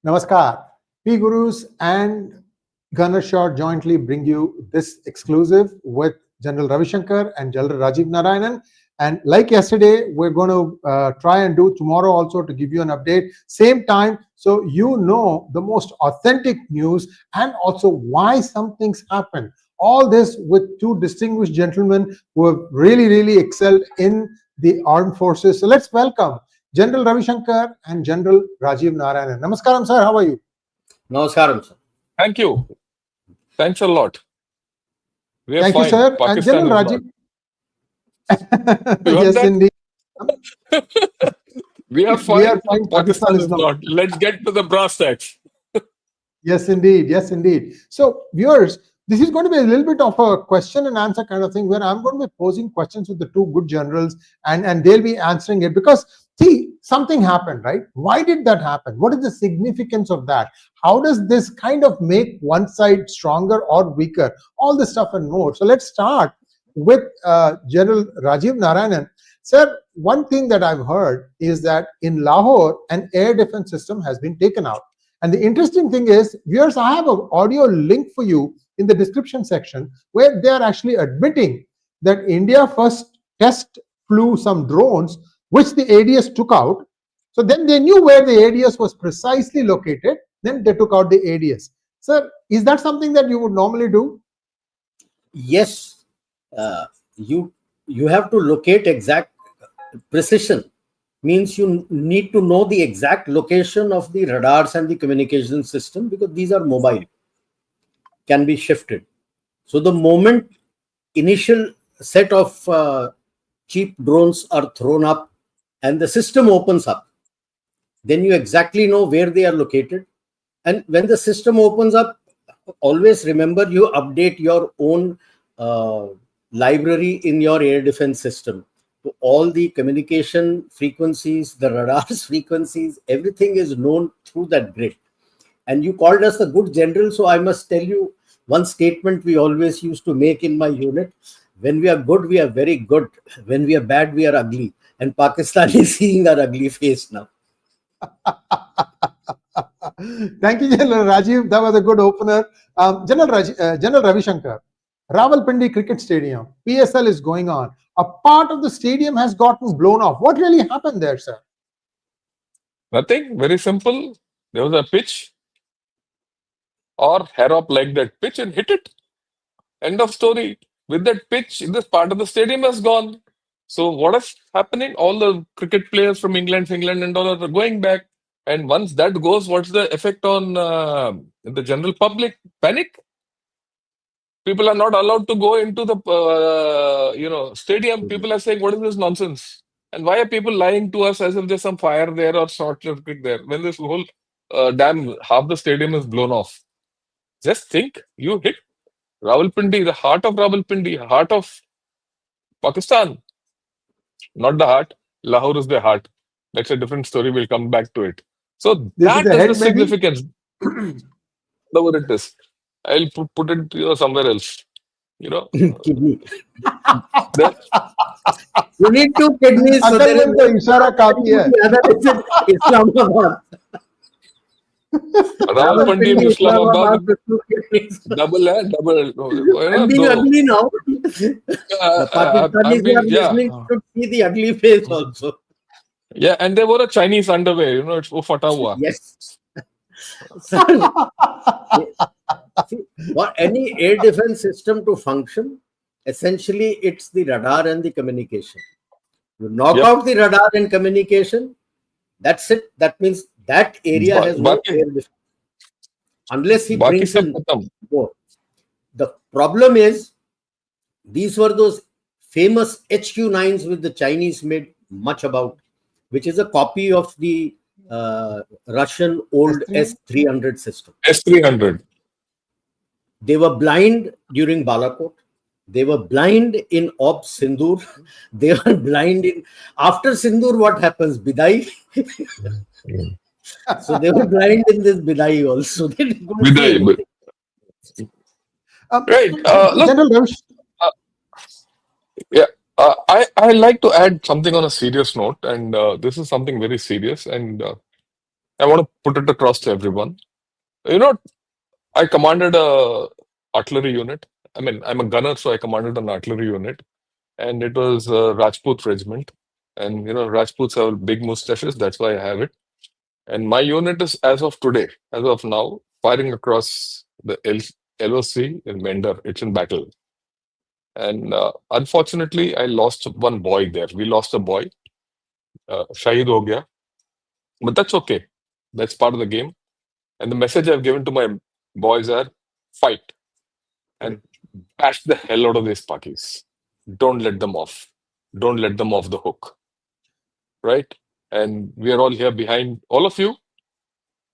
Namaskar. P Gurus and Gunner Shot jointly bring you this exclusive with General Ravi Shankar and General Rajiv Narayanan. And like yesterday, we're going to try and do tomorrow also to give you an update, same time, so you know the most authentic news and also why some things happen. All this with two distinguished gentlemen who have really excelled in the armed forces. So let's welcome General Ravi Shankar and General Rajiv Narayanan. Namaskaram, sir. How are you? Namaskaram, sir. Thank you. Thanks a lot. We are Thank fine. you, sir. Pakistan General is Rajiv. You heard Yes, that? indeed. We are fine. We are fine. Pakistan is not. Let's get to the brass tacks. Yes, indeed. Yes, indeed. So, viewers, this is going to be a little bit of a question and answer kind of thing where I'm going to be posing questions with the two good generals and they'll be answering it because, see, something happened, right? Why did that happen? What is the significance of that? How does this kind of make one side stronger or weaker? All this stuff and more. So, let's start with General Rajiv Narayanan. Sir, one thing that I've heard is that in Lahore, an air defense system has been taken out. And the interesting thing is, viewers, I have an audio link for you in the description section where they are actually admitting that India first test flew some drones, which the ADS took out. So then they knew where the ADS was precisely located. Then they took out the ADS. Sir, is that something that you would normally do? Yes. You have to locate exact precision. Means you need to know the exact location of the radars and the communication system because these are mobile, can be shifted. So the moment initial set of cheap drones are thrown up and the system opens up, then you exactly know where they are located. And when the system opens up, always remember you update your own library in your air defense system. So all the communication frequencies, the radars frequencies, everything is known through that grid. And you called us a good general, so I must tell you one statement we always used to make in my unit. When we are good, we are very good. When we are bad, we are ugly. And Pakistan is seeing our ugly face now. Thank you, General Rajiv. That was a good opener. General Ravi Shankar, Rawalpindi Cricket Stadium, PSL is going on. A part of the stadium has gotten blown off. What really happened there, sir? Nothing. Very simple. There was a pitch or hair up like that pitch and hit it. End of story. With that pitch, this part of the stadium has gone. So what is happening? All the cricket players from England and all are going back. And once that goes, what's the effect on the general public? Panic. People are not allowed to go into the stadium. People are saying, "What is this nonsense?" And why are people lying to us as if there's some fire there or short circuit there when this whole half the stadium is blown off? Just think, you hit Rawalpindi, the heart of Rawalpindi, heart of Pakistan. Not the heart. Lahore is the heart. That's a different story. We'll come back to it. So that is the significance. Whatever it is. I'll put it somewhere else. Kidney. You need two kidneys. So there is Islamabad. Rawalpindi and Islamabad. Double. I'm being ugly now. The Pakistanis who are listening should see the ugly face also. Yeah, and they wore a Chinese underwear. It's fata hua. Yes. See, for any air defense system to function, essentially it's the radar and the communication. You knock out the radar and communication, that's it. That means that area has no air defense. Unless he brings in more. The problem is, these were those famous HQ-9s which the Chinese made much about, which is a copy of the Russian old S-300 system. S-300. They were blind during Balakot. They were blind in Op Sindur. They were blind in... After Sindur, what happens? Bidai. So they were blind in this Bidai also. Bidai. Right. I like to add something on a serious note, and this is something very serious. And I want to put it across to everyone. You know, I commanded a artillery unit. I mean, I'm a gunner, so I commanded an artillery unit, and it was a Rajput regiment. And Rajputs have big mustaches. That's why I have it. And my unit is, as of today, as of now, firing across the LOC in Mender. It's in battle. And unfortunately, I lost one boy there. We lost a boy. Shahid ho gaya. But that's okay. That's part of the game. And the message I've given to my boys are fight and bash the hell out of these Pakis. Don't let them off. Don't let them off the hook. Right? And we are all here behind all of you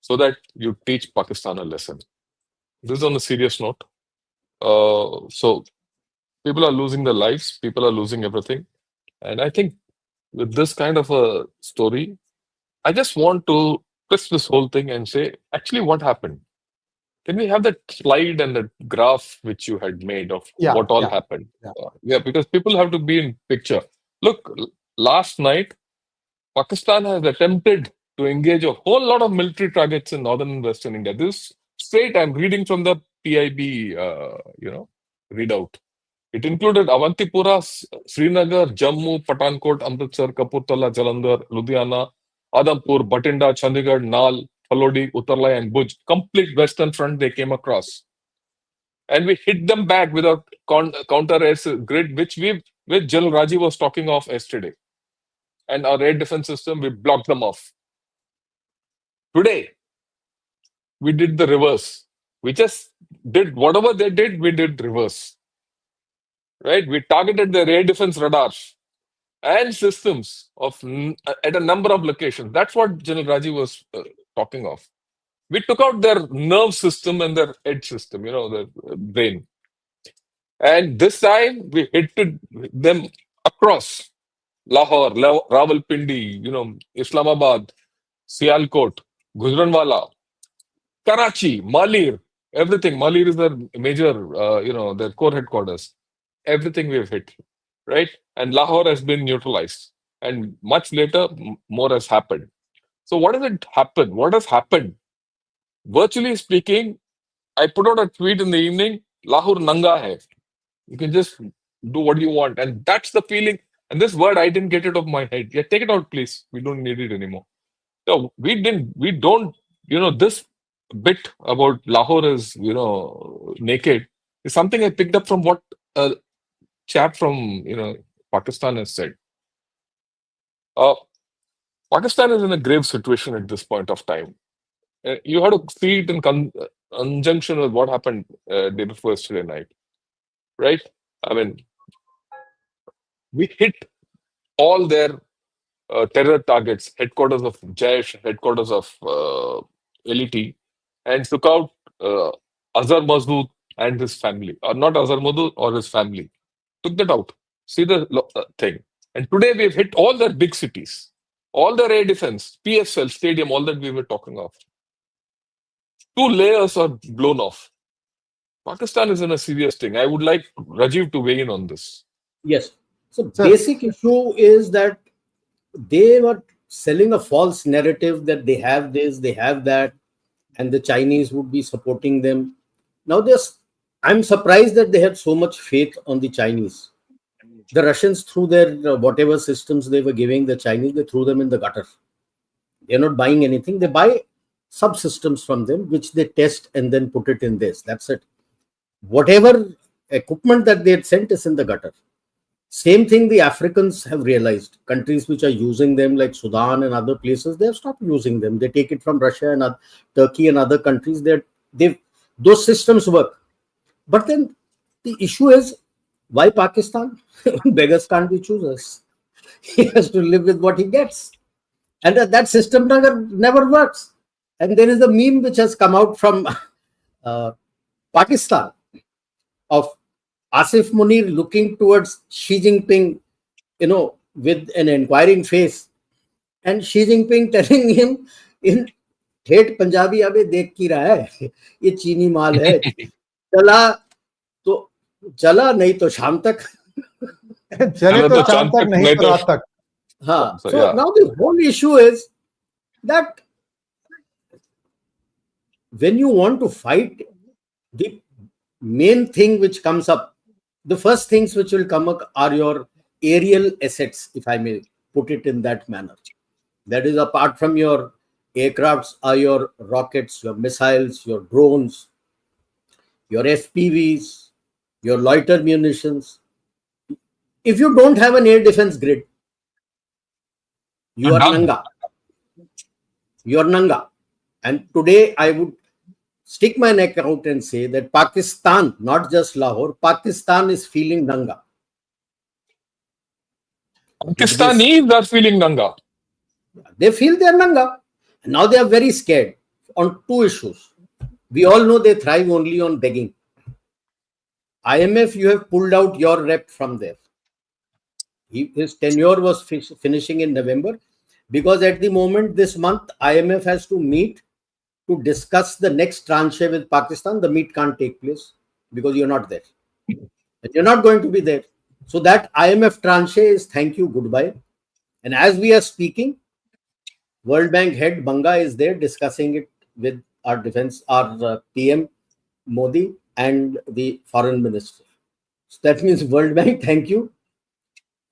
so that you teach Pakistan a lesson. This is on a serious note. So people are losing their lives, people are losing everything. And I think with this kind of a story, I just want to twist this whole thing and say, actually, what happened? Can we have that slide and that graph which you had made of Yeah, what all yeah, happened? yeah. Yeah, because people have to be in picture. Look, last night, Pakistan has attempted to engage a whole lot of military targets in northern and western India. This straight, I'm reading from the PIB, readout. It included Avantipura, Srinagar, Jammu, Patankot, Amritsar, Kapurthala, Jalandhar, Ludhiana, Adampur, Batinda, Chandigarh, Nal, Phalodi, Uttarlai, and Bhuj. Complete western front they came across. And we hit them back with a counter air grid, which General Rajiv was talking of yesterday. And our air defense system, we blocked them off. Today, we did the reverse. We just did whatever they did, we did reverse. Right? We targeted their air defense radars and systems at a number of locations. That's what General Rajiv was talking of. We took out their nerve system and their head system, their brain. And this time we hit them across Lahore, Rawalpindi, Islamabad, Sialkot, Gujranwala, Karachi, Malir, everything. Malir is their major, their core headquarters. Everything we've hit, right? And Lahore has been neutralized. And much later, more has happened. So what does it happen? What has happened? Virtually speaking, I put out a tweet in the evening, Lahore Nanga hai. You can just do what you want. And that's the feeling. And this word, I didn't get it off my head. Yeah, take it out, please. We don't need it anymore. So we don't, this bit about Lahore is, naked is something I picked up from what a chap from, Pakistan has said. Pakistan is in a grave situation at this point of time. You have to see it in conjunction with what happened day before yesterday night, right? I mean, we hit all their terror targets, headquarters of Jaish, headquarters of LET, and took out Azhar Masood and his family, or not Azhar Masood or his family. Took that out. See the thing. And today we've hit all their big cities, all their air defense, PSL, stadium, all that we were talking of. 2 layers are blown off. Pakistan is in a serious thing. I would like Rajiv to weigh in on this. Yes. So Sir. basic issue is that they were selling a false narrative that they have this, they have that, and the Chinese would be supporting them. Now, I'm surprised that they had so much faith on the Chinese. The Russians threw their whatever systems they were giving the Chinese, they threw them in the gutter. They're not buying anything. They buy subsystems from them, which they test and then put it in this. That's it. Whatever equipment that they had sent is in the gutter. Same thing the Africans have realized. Countries which are using them, like Sudan and other places, they have stopped using them. They take it from Russia and Turkey and other countries. Those systems work. But then the issue is, why Pakistan? Beggars can't be choosers. He has to live with what he gets. And that system never works. And there is a meme which has come out from Pakistan of Asif Munir looking towards Xi Jinping, with an inquiring face. And Xi Jinping telling him in ठेठ पंजाबी, अबे देख की रहा है, ये चीनी माल है, चला तो चला, नहीं तो शाम तक. चले तो शाम तक, नहीं तो रात तक. हाँ. So now the whole issue is that when you want to fight, the main thing which comes up, the first things which will come up are your aerial assets, if I may put it in that manner. That is, apart from your aircrafts, are your rockets, your missiles, your drones, your FPVs, your loiter munitions. If you don't have an air defense grid, you You're are done. Nanga. You are Nanga. And today I would stick my neck out and say that Pakistan, not just Lahore, Pakistan is feeling Nanga. With this, Pakistanis are feeling Nanga. they feel they are Nanga. And now they are very scared on two issues. We all know they thrive only on begging. IMF, you have pulled out your rep from there. His tenure was finishing in November, because at the moment this month IMF has to meet to discuss the next tranche with Pakistan. The meet can't take place because you're not there. And you're not going to be there. So that IMF tranche is thank you, goodbye. And as we are speaking, World Bank head Banga is there discussing it with our PM Modi and the foreign minister. So that means World Bank, thank you.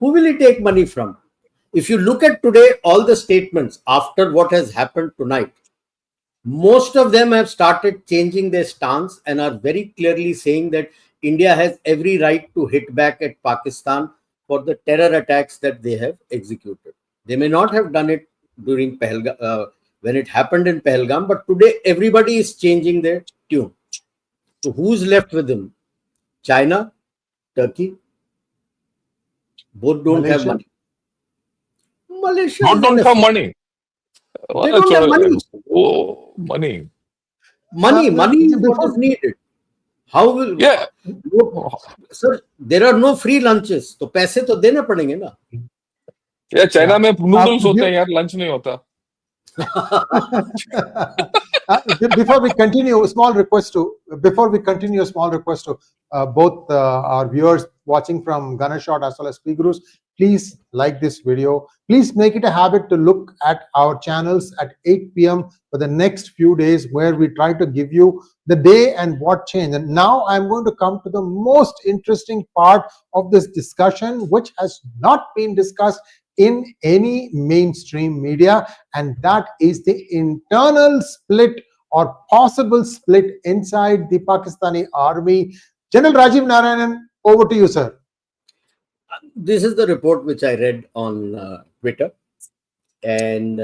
Who will he take money from? If you look at today, all the statements after what has happened tonight, most of them have started changing their stance and are very clearly saying that India has every right to hit back at Pakistan for the terror attacks that they have executed. They may not have done it during Pahalgam, when it happened in Pahalgam, but today everybody is changing their tune. So who's left with him? China, Turkey, both don't have Malaysia. money. Malaysia Both is don't have NF. money. They don't have money. Oh, money. Money is what is needed. How will? Yeah. Sir, there are no free lunches. तो पैसे तो देने पड़ेंगे ना. Yeah, China Yeah. में noodles होते हैं यार, lunch नहीं होता. Before we continue, a small request to both our viewers watching from Gunnershot as well as Pigurus. Please like this video. Please make it a habit to look at our channels at 8 p.m. for the next few days, where we try to give you the day and what changed. And now I'm going to come to the most interesting part of this discussion, which has not been discussed in any mainstream media, and that is the internal split or possible split inside the Pakistani army. General Rajiv Narayanan, over to you, sir. This is the report which I read on Twitter, and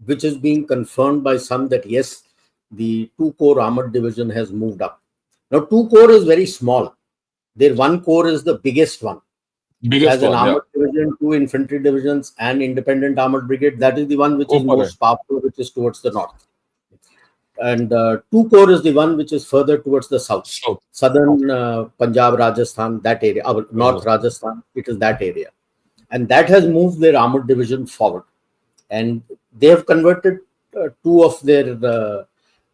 which is being confirmed by some that yes, the 2 Corps armored division has moved up. Now 2 Corps is very small. Their 1 Corps is the biggest one. It has an armored division, 2 infantry divisions, and independent armored brigade. That is the one which is most powerful, which is towards the north. And 2 Corps is the one which is further towards the south. Southern Punjab, Rajasthan, that area, North Rajasthan, it is that area. And that has moved their armored division forward. And they have converted 2 of their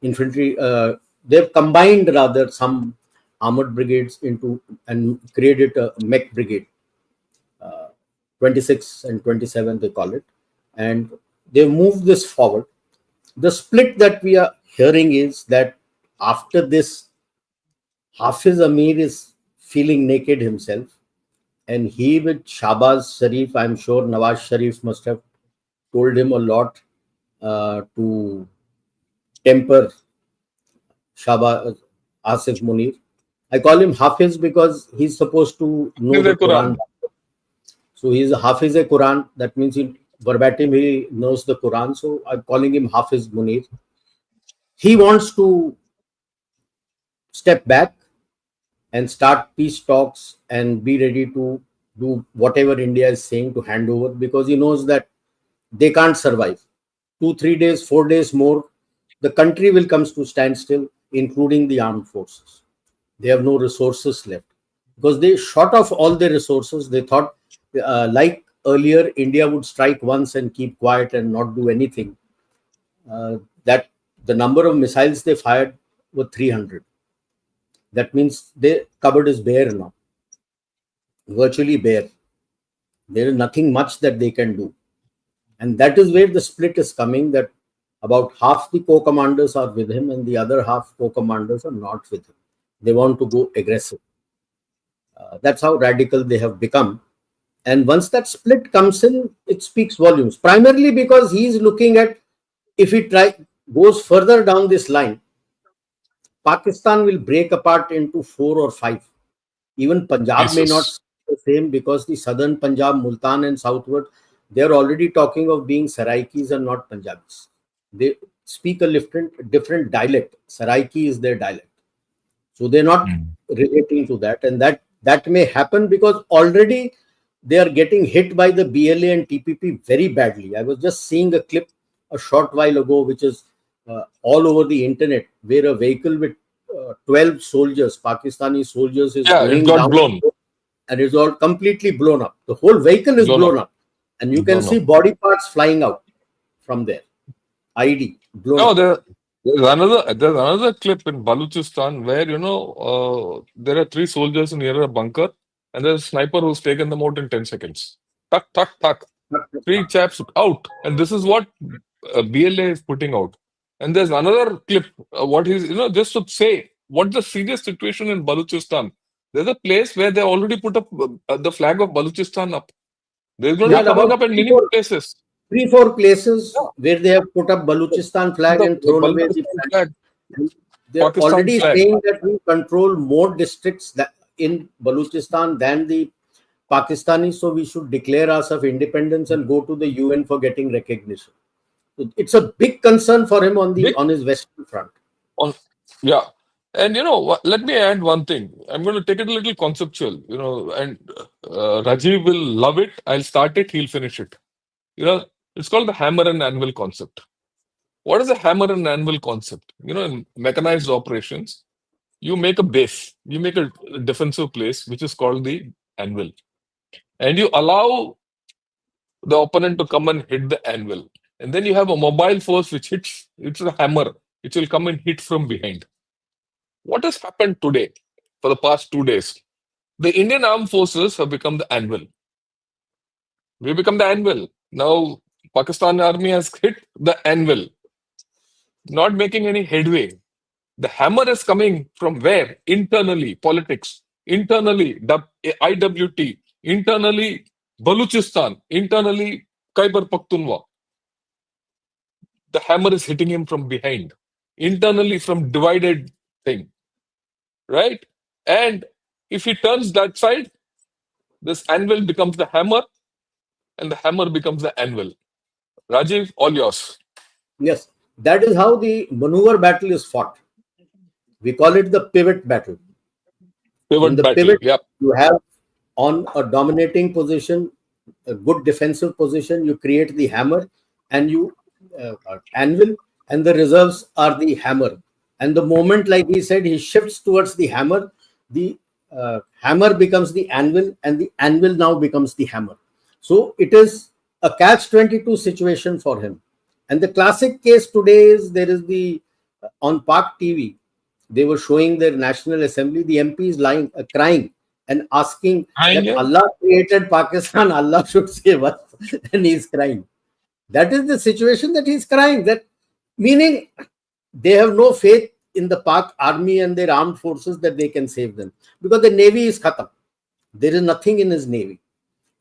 infantry, they have combined rather some armored brigades into and created a mech brigade. 26 and 27 they call it, and they move this forward. The split that we are hearing is that after this, Hafiz Amir is feeling naked himself, and he with Shahbaz Sharif, I'm sure Nawaz Sharif must have told him a lot to temper Shahbaz Asif Munir. I call him Hafiz because he's supposed to know the Quran. So he's a Hafiz a Quran. That means he verbatim he knows the Quran. So I'm calling him Hafiz Munir. He wants to step back and start peace talks and be ready to do whatever India is saying to hand over, because he knows that they can't survive. 2-3 days, 4 days more, the country will come to standstill, including the armed forces. They have no resources left because they shot off all their resources. They thought, like earlier, India would strike once and keep quiet and not do anything. That the number of missiles they fired were 300. That means their cupboard is bare now, virtually bare. There is nothing much that they can do. And that is where the split is coming, that About half the co-commanders are with him and the other half co-commanders are not with him. They want to go aggressive. That's how radical they have become. And once that split comes in, it speaks volumes. Primarily because he is looking at, if he goes further down this line, Pakistan will break apart into 4 or 5. Even Punjab may not Jesus. stay the same, because the southern Punjab, Multan and southward, they are already talking of being Saraikis and not Punjabis. They speak a different dialect. Saraiki is their dialect. So they're not relating to that. And that may happen because already they are getting hit by the BLA and TPP very badly. I was just seeing a clip a short while ago, which is all over the internet, where a vehicle with 12 soldiers, Pakistani soldiers, is Yeah, it going got down blown. and it's all completely blown up. The whole vehicle is Blown blown up. up. And you can Blown see up. body parts flying out from there. ID blown No, up. there's another clip in Baluchistan where there are 3 soldiers near a bunker, and there's a sniper who's taken them out in 10 seconds. Tuck, tuck, tuck. 3 chaps out, and this is what BLA is putting out. And there's another clip. What he's just to say what the serious situation in Baluchistan. There's a place where they already put up the flag of Baluchistan up. They're going to Yeah, be coming about up in many places. 3, 4 places Yeah, where they have put up Baluchistan flag and the thrown away the Baluchistan flag. flag, And they're Pakistan already flag. saying that we control more districts in Baluchistan than the Pakistanis, so we should declare ourselves independence and go to the UN for getting recognition. So it's a big concern for him Big on his western front. on, yeah. And let me add one thing. I'm going to take it a little conceptual, and Rajiv will love it. I'll start it, he'll finish it. It's called the hammer and anvil concept. What is a hammer and anvil concept? In mechanized operations, you make a base, you make a defensive place, which is called the anvil, and you allow the opponent to come and hit the anvil. And then you have a mobile force which hits, it's a hammer, which will come and hit from behind. What has happened today for the past 2 days? The Indian armed forces have become the anvil. We become the anvil. Now, Pakistan army has hit the anvil, not making any headway. The hammer is coming from where? Internally, politics. Internally, IWT. Internally, Baluchistan. Internally, Khyber Pakhtunkhwa. The hammer is hitting him from behind. Internally, from divided thing. Right? And if he turns that side, this anvil becomes the hammer, and the hammer becomes the anvil. Rajiv, all yours. Yes, that is how the maneuver battle is fought. We call it the pivot battle. In Pivot the battle. pivot, Yep. you have on a dominating position, a good defensive position, you create the hammer and you anvil, and the reserves are the hammer. And the moment, like he said, he shifts towards the hammer becomes the anvil, and the anvil now becomes the hammer. So it is a catch-22 situation for him. And the classic case today is, there is the on Pak TV, they were showing their National Assembly, the MPs lying, crying and asking that And Allah created Pakistan, Allah should save us, and he's crying. That is the situation that he's crying. That meaning they have no faith in the Pak army and their armed forces that they can save them, because the navy is khatam. There is nothing in his navy.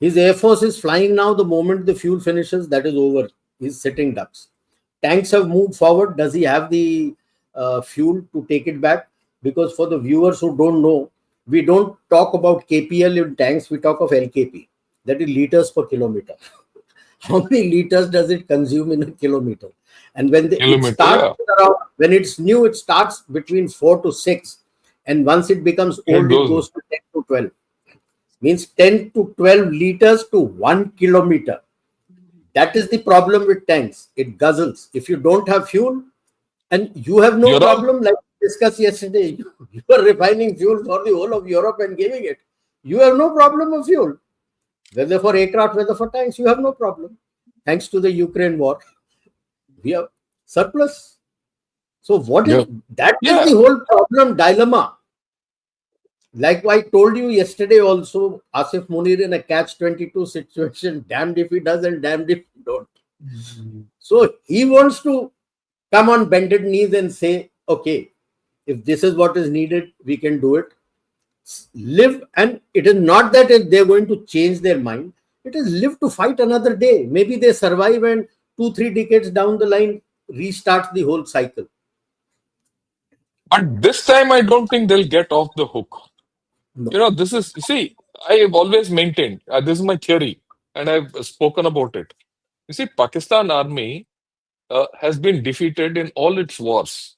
His air force is flying now. The moment the fuel finishes, that is over. He's sitting ducks. Tanks have moved forward. Does he have the fuel to take it back? Because for the viewers who don't know, we don't talk about KPL in tanks. We talk of LKP. That is liters per kilometer. How many liters does it consume in a kilometer? And when it kilometer. starts Yeah. around, when it's new, it starts between 4 to 6. And once it becomes old, it goes to 10 to 12. Means 10 to 12 liters to 1 kilometer. That is the problem with tanks. It guzzles. If you don't have fuel, and you have no You're out. problem, like we discussed yesterday, you are refining fuel for the whole of Europe and giving it. You have no problem of fuel. Whether for aircraft, whether for tanks, you have no problem. Thanks to the Ukraine war, we have surplus. So what is Yeah. that? Is Yeah. the whole problem dilemma. Like I told you yesterday also, Asif Munir in a catch-22 situation, damned if he does and damned if he don't. So he wants to come on bended knees and say, okay, if this is what is needed, we can do it. Live, and it is not that they're going to change their mind. It is live to fight another day. Maybe they survive and 2-3 decades down the line restart the whole cycle. But this time, I don't think they'll get off the hook. No. This is, see, I have always maintained, this is my theory, and I've spoken about it. You see, Pakistan army has been defeated in all its wars.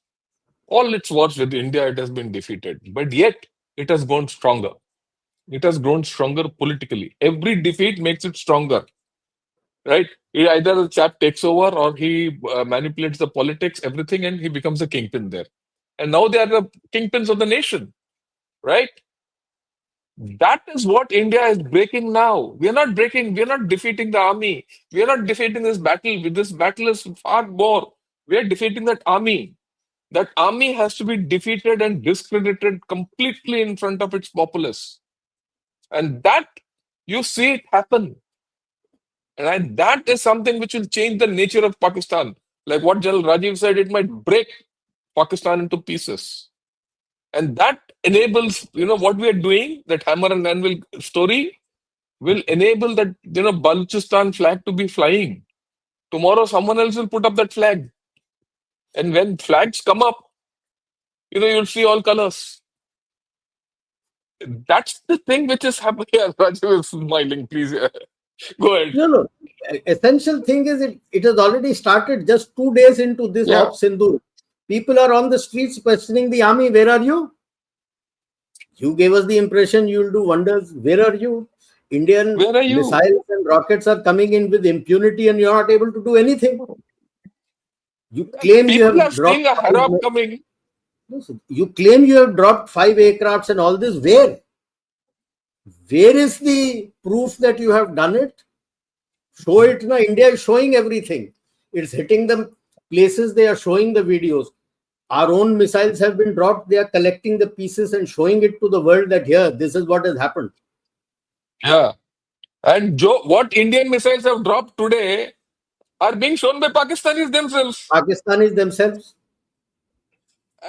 All its wars with India, it has been defeated. But yet, it has grown stronger. It has grown stronger politically. Every defeat makes it stronger, right? Either the chap takes over or he manipulates the politics, everything, and he becomes a kingpin there. And now they are the kingpins of the nation, right? That is what India is breaking now. We are not breaking, we are not defeating the army. We are not defeating this battle. This battle is far more. We are defeating that army. That army has to be defeated and discredited completely in front of its populace. And that, you see it happen. And that is something which will change the nature of Pakistan. Like what General Rajiv said, it might break Pakistan into pieces. And that enables, what we are doing, that hammer and anvil story will enable that, Baluchistan flag to be flying. Tomorrow, someone else will put up that flag. And when flags come up, you'll see all colors. That's the thing which is happening. Yeah, Rajiv is smiling, please. Yeah. Go ahead. No. Essential thing is it has already started just 2 days into this Yeah. Op Sindoor. People are on the streets questioning the army. Where are you? You gave us the impression you'll do wonders. Where are you? Indian Where are you? missiles and rockets are coming in with impunity and you're not able to do anything. You claim you People have are seeing dropped a harab coming. You claim you have dropped 5 aircrafts and all this. Where? Where is the proof that you have done it? Show it. No, India is showing everything. It's hitting the places. They are showing the videos. Our own missiles have been dropped. They are collecting the pieces and showing it to the world that here, this is what has happened. Yeah. And what Indian missiles have dropped today are being shown by Pakistanis themselves. Pakistanis themselves.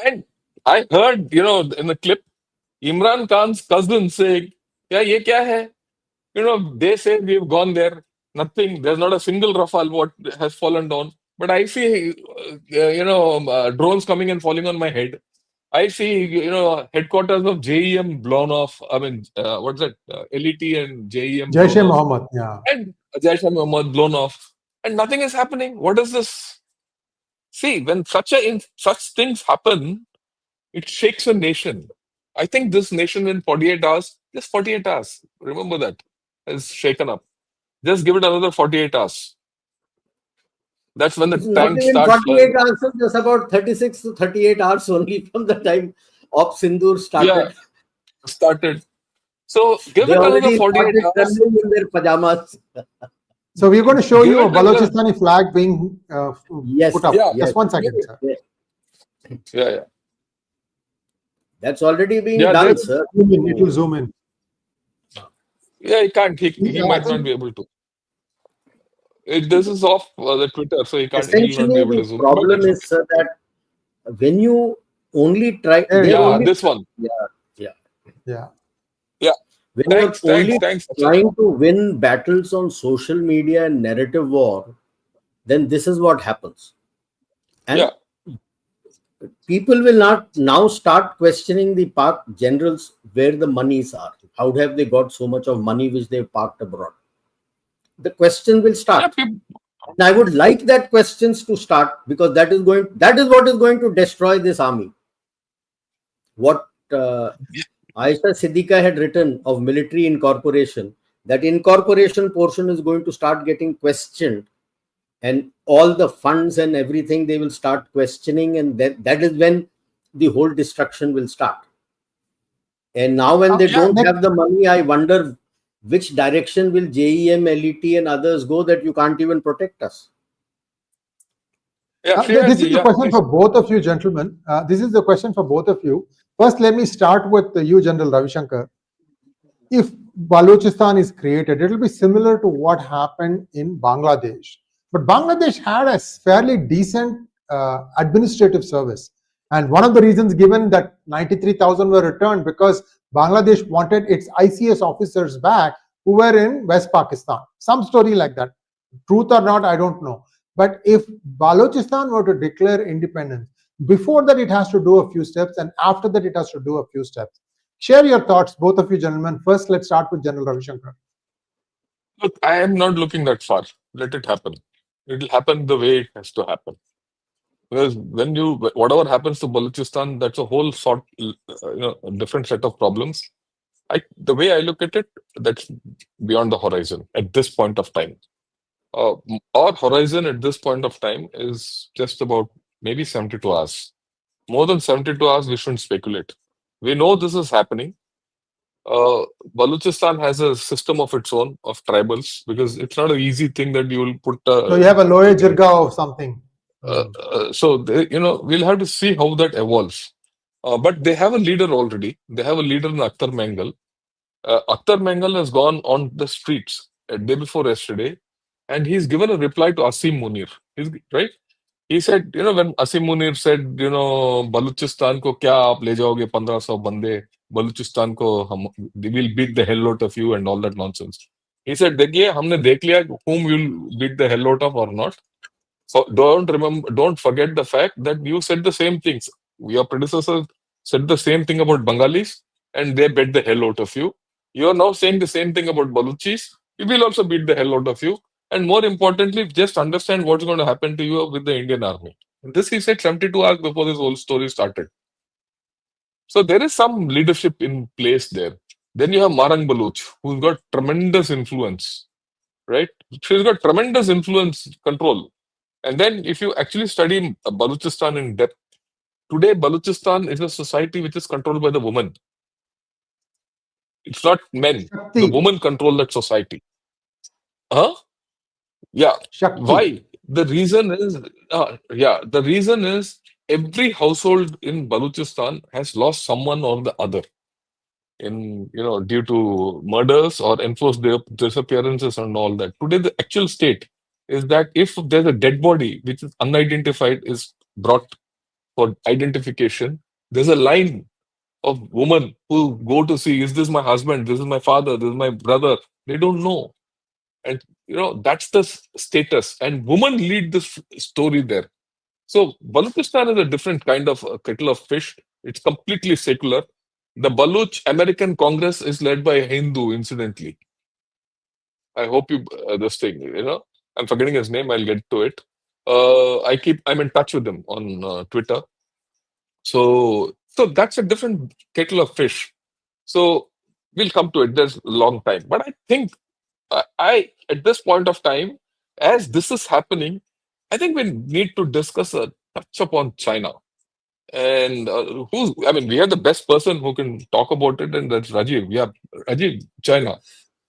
And I heard, in the clip, Imran Khan's cousin saying, yeah, ye kya hai? They say we've gone there. Nothing. There's not a single Rafale what has fallen down. But I see, drones coming and falling on my head. I see, headquarters of JEM blown off. I mean, what's that? LET and JEM blown Jaish-e off. Mohammed, yeah. And Jaish-e-Mohammed blown off. And nothing is happening. What is this? See, when such things happen, it shakes a nation. I think this nation in 48 hours, just 48 hours, remember that, is shaken up. Just give it another 48 hours. That's when the It's not tank even starts 48 flying. hours, just about 36 to 38 hours only from the time Op Sindoor started. Yeah, started. So give They it another already 48 started hours. trembling in their pajamas. So we're going to show Give you a it another- Baluchistani flag being Yes. put up. Yeah. Just 1 second, sir. Yeah. That's already being Yeah, done, they- sir. It will zoom in. Yeah, he can't. He Yeah, might I not be able to. This is off the Twitter, so he can't. He'll not be Essentially, able to the zoom. problem But is, sir, that when you only try, There you they're go. yeah, only, this one. Yeah. when Thanks, you're only thanks. trying to win battles on social media and narrative war, then this is what happens. And Yeah. people will not now start questioning the Pak generals where the monies are. How have they got so much of money which they've parked abroad? The question will Yeah, start. And I would like that questions to start because that is what is going to destroy this army. What Aisha Siddiqa had written of military incorporation, that incorporation portion is going to start getting questioned, and all the funds and everything they will start questioning, and that is when the whole destruction will start. And now when they don't have the money, I wonder which direction will JEM, LET and others go that you can't even protect us. Yeah, This is the question please. for both of you, gentlemen. This is the question for both of you. First, let me start with you, General Ravi Shankar. If Balochistan is created, it will be similar to what happened in Bangladesh. But Bangladesh had a fairly decent administrative service. And one of the reasons given that 93,000 were returned because Bangladesh wanted its ICS officers back who were in West Pakistan. Some story like that. Truth or not, I don't know. But if Baluchistan were to declare independence, before that it has to do a few steps, and after that it has to do a few steps. Share your thoughts, both of you gentlemen. First, let's start with General Ravi Shankar. Look, I am not looking that far. Let it happen. It will happen the way it has to happen. Because when whatever happens to Baluchistan, that's a whole different set of problems. The way I look at it, that's beyond the horizon at this point of time. Our horizon at this point of time is just about maybe 72 hours. More than 72 hours, we shouldn't speculate. We know this is happening. Baluchistan has a system of its own of tribals because it's not an easy thing that you will put. So you have a Loya Jirga or something. So we'll have to see how that evolves. But they have a leader already. They have a leader in Akhtar Mangal. Akhtar Mangal has gone on the streets a day before yesterday, and he's given a reply to Asim Munir. Right? He said, when Asim Munir said, Baluchistan ko kya aap le jaoge 1500 bande, Baluchistan ko we'll beat the hell out of you and all that nonsense. He said, dekhiye, humne dekh liya whom we'll beat the hell out of or not. So don't forget the fact that you said the same things. Your predecessors said the same thing about Bengalis, and they beat the hell out of you. You are now saying the same thing about Baluchis. We will also beat the hell out of you. And more importantly, just understand what's going to happen to you with the Indian army. And this he said 72 hours before this whole story started. So there is some leadership in place there. Then you have Marang Baluch, who's got tremendous influence, right? She's got tremendous influence control. And then if you actually study Baluchistan in depth, today Baluchistan is a society which is controlled by the woman. It's not men. Shakti. The women control that society. Huh? Yeah. Shakti. Why? The reason is every household in Baluchistan has lost someone or the other in due to murders or enforced disappearances and all that. Today, the actual state is that if there's a dead body which is unidentified is brought for identification, there's a line of women who go to see, is this my husband? This is my father? This is my brother? They don't know. And that's the status. And women lead this story there. So Baluchistan is a different kind of kettle of fish. It's completely secular. The Baluch American Congress is led by a Hindu, incidentally. I hope you this thing. I'm forgetting his name. I'll get to it. I'm in touch with him on Twitter. So that's a different kettle of fish. So we'll come to it. There's a long time, but I think I at this point of time, as this is happening, I think we need to discuss a touch upon China. And we have the best person who can talk about it, and that's Rajiv. Yeah, Rajiv, China.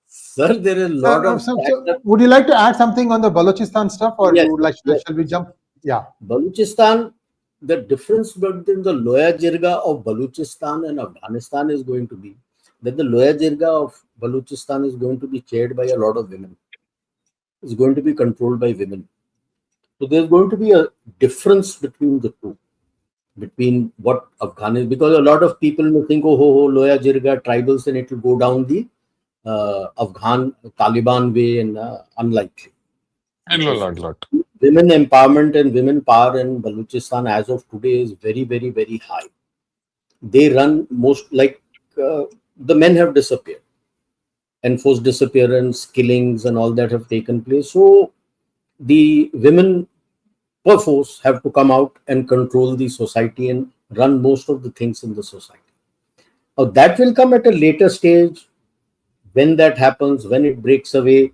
Sir, there is a lot of. Would you like to add something on the Balochistan stuff, or Yes, you would like? yes. Shall we jump? Yeah. Balochistan, the difference between the Loya Jirga of Balochistan and Afghanistan is going to be that the Loya Jirga of Balochistan is going to be chaired by a lot of women. It's going to be controlled by women. So there's going to be a difference between the two, between what Afghanistan, because a lot of people may think, Loya Jirga tribals, and it will go down the Afghan Taliban way, and unlikely. Not. Women empowerment and women power in Baluchistan as of today is very, very, very high. They run the men have disappeared. Enforced disappearance, killings, and all that have taken place. So the women perforce have to come out and control the society and run most of the things in the society. Now that will come at a later stage. When that happens, when it breaks away,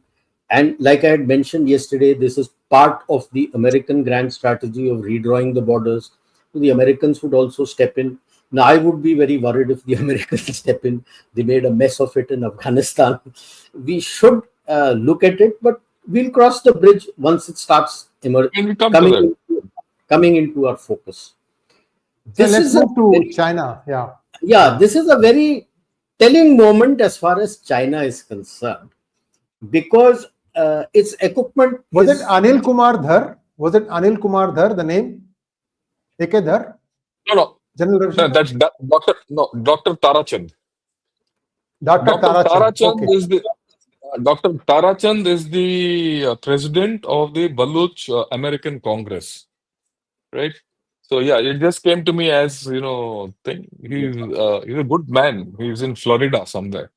and like I had mentioned yesterday, this is part of the American grand strategy of redrawing the borders. So the Americans would also step in. Now, I would be very worried if the Americans step in. They made a mess of it in Afghanistan. We should look at it, but we'll cross the bridge once it starts coming into our focus. Let's move to China. Yeah, this is a very telling moment as far as China is concerned, because its equipment. Was it Anil Kumar Dhar? Was it Anil Kumar Dhar, the name? Ekadar, No, no, General no, Ravi that's Dr. No, Dr. Tarachand. Dr. Dr. Tarachand. Tarachand Okay. is the Dr. Tarachand is the president of the Baluch American Congress, right? So yeah, it just came to me as thing. He's a good man. He's in Florida somewhere.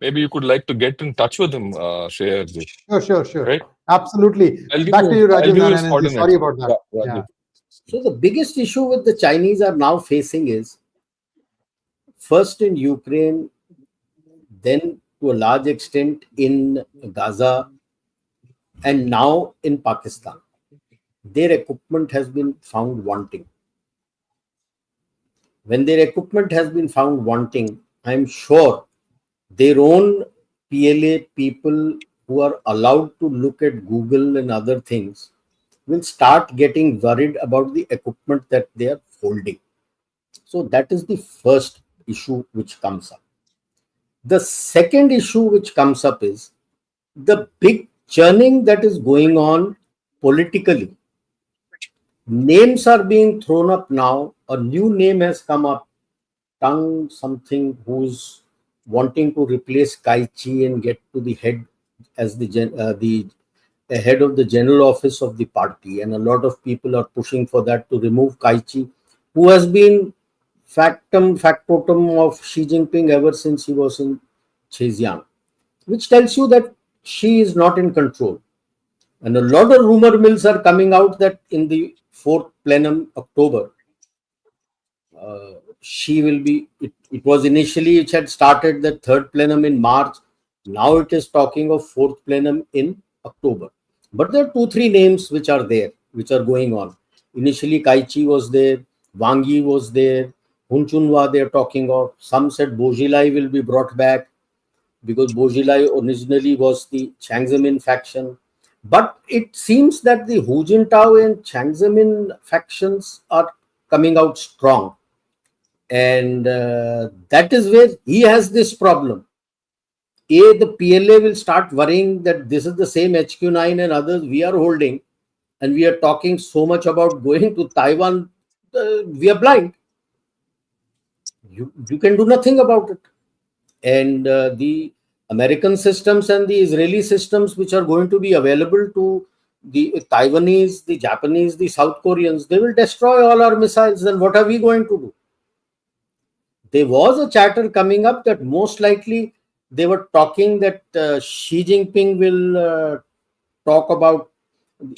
Maybe you could like to get in touch with him, Shreyas, Sure, sure, sure. right? Absolutely. Back to you, I'll Rajiv give you his Narayanan. Sorry coordinates. about that. Yeah, Yeah. Rajiv. So the biggest issue with the Chinese are now facing is first in Ukraine, then to a large extent in Gaza, and now in Pakistan. Their equipment has been found wanting. When their equipment has been found wanting, I'm sure their own PLA people who are allowed to look at Google and other things will start getting worried about the equipment that they are holding. So that is the first issue which comes up. The second issue which comes up is the big churning that is going on politically. Names are being thrown up now. A new name has come up, Tang something, who's wanting to replace Kai Chi and get to the head as the head of the general office of the party, and a lot of people are pushing for that to remove Kai Chi, who has been factotum of Xi Jinping ever since he was in Zhejiang, which tells you that she is not in control. And a lot of rumor mills are coming out that in the fourth plenum October, she will be. It was initially it had started the third plenum in March. Now it is talking of fourth plenum in October. But there are 2-3 names which are there, which are going on. Initially, Kaichi was there, Wang Yi was there, Hun Chunhua they are talking of. Some said Bojilai will be brought back because Bojilai originally was the Chiang Zemin faction. But it seems that the Hu Jintao and Chiang Zemin factions are coming out strong. And that is where he has this problem. The PLA will start worrying that this is the same HQ9 and others we are holding, and we are talking so much about going to Taiwan. We are blind. You can do nothing about it. And the American systems and the Israeli systems, which are going to be available to the Taiwanese, the Japanese, the South Koreans, they will destroy all our missiles. Then what are we going to do? There was a chatter coming up that most likely they were talking that Xi Jinping will talk about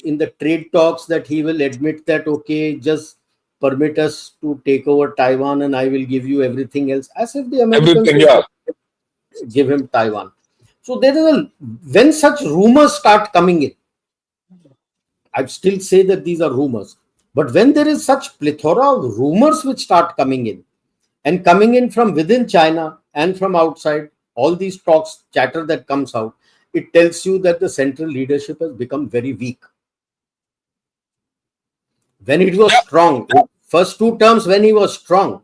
in the trade talks that he will admit that, okay, just permit us to take over Taiwan and I will give you everything else, as if the Americans Everything, will yeah. give him Taiwan. So there is when such rumors start coming in, I still say that these are rumors, but when there is such plethora of rumors which start coming in, and coming in from within China and from outside, all these talks, chatter that comes out, it tells you that the central leadership has become very weak. When it was strong, first 2 terms when he was strong,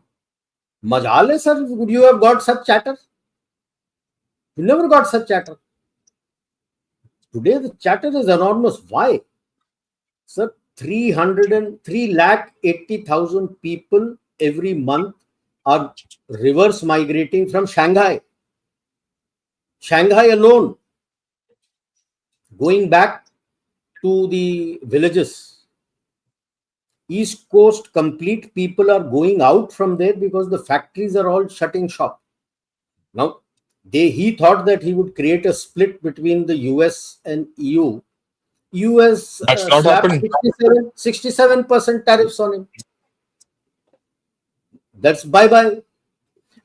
Majale sir, would you have got such chatter? You never got such chatter. Today the chatter is enormous. Why? Sir, 3,80,000 people every month are reverse migrating from Shanghai. Shanghai alone, going back to the villages. East Coast complete people are going out from there because the factories are all shutting shop. Now, he thought that he would create a split between the US and EU. US That's not slapped happened. 67% tariffs on him. That's bye-bye.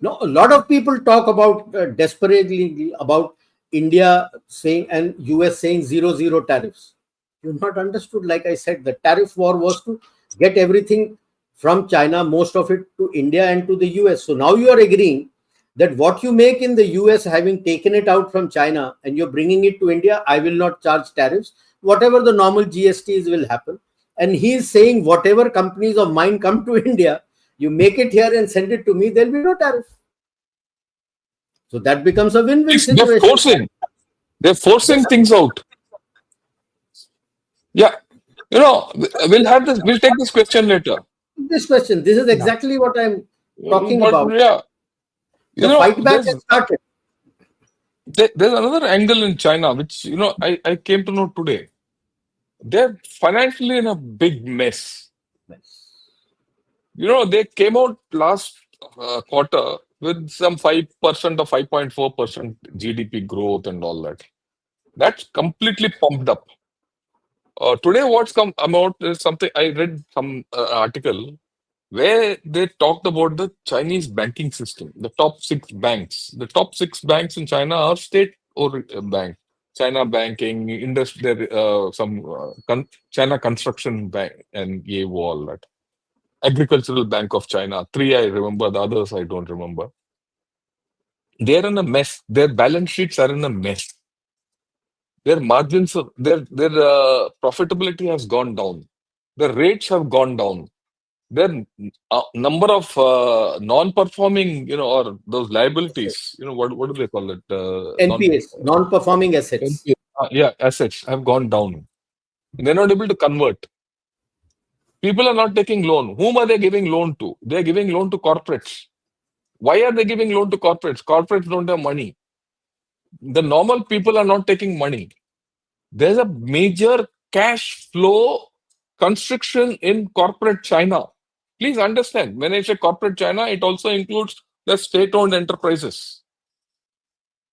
No, a lot of people talk about desperately about India saying and US saying 0 tariffs. You've not understood. Like I said, the tariff war was to get everything from China, most of it to India and to the US. So now you are agreeing that what you make in the US, having taken it out from China and you're bringing it to India, I will not charge tariffs. Whatever the normal GSTs will happen. And he is saying whatever companies of mine come to India, you make it here and send it to me, there'll be no tariff. So that becomes a win-win They're situation. forcing. They're forcing things out. Yeah. We'll have this. We'll take this question later. this question. This is exactly what I'm talking But about. yeah, The fight back has started. there's another angle in China, which, I came to know today. They're financially in a big mess. They came out last quarter with some 5% or 5.4% GDP growth and all that. That's completely pumped up. Today, what's come about is something I read some article where they talked about the Chinese banking system, the top six banks. The top six banks in China are state-owned banks. China Banking, Industry, China Construction Bank, and Yewo, all that. Agricultural Bank of China. Three I remember, the others I don't remember. They're in a mess. Their balance sheets are in a mess. Their margins, their profitability has gone down. The rates have gone down. Their number of non-performing, or those liabilities, what do they call it? NPS, non-performing assets. Yeah, assets have gone down. They're not able to convert. People are not taking loan. Whom are they giving loan to? They're giving loan to corporates. Why are they giving loan to corporates? Corporates don't have money. The normal people are not taking money. There's a major cash flow constriction in corporate China. Please understand, when I say corporate China, it also includes the state-owned enterprises.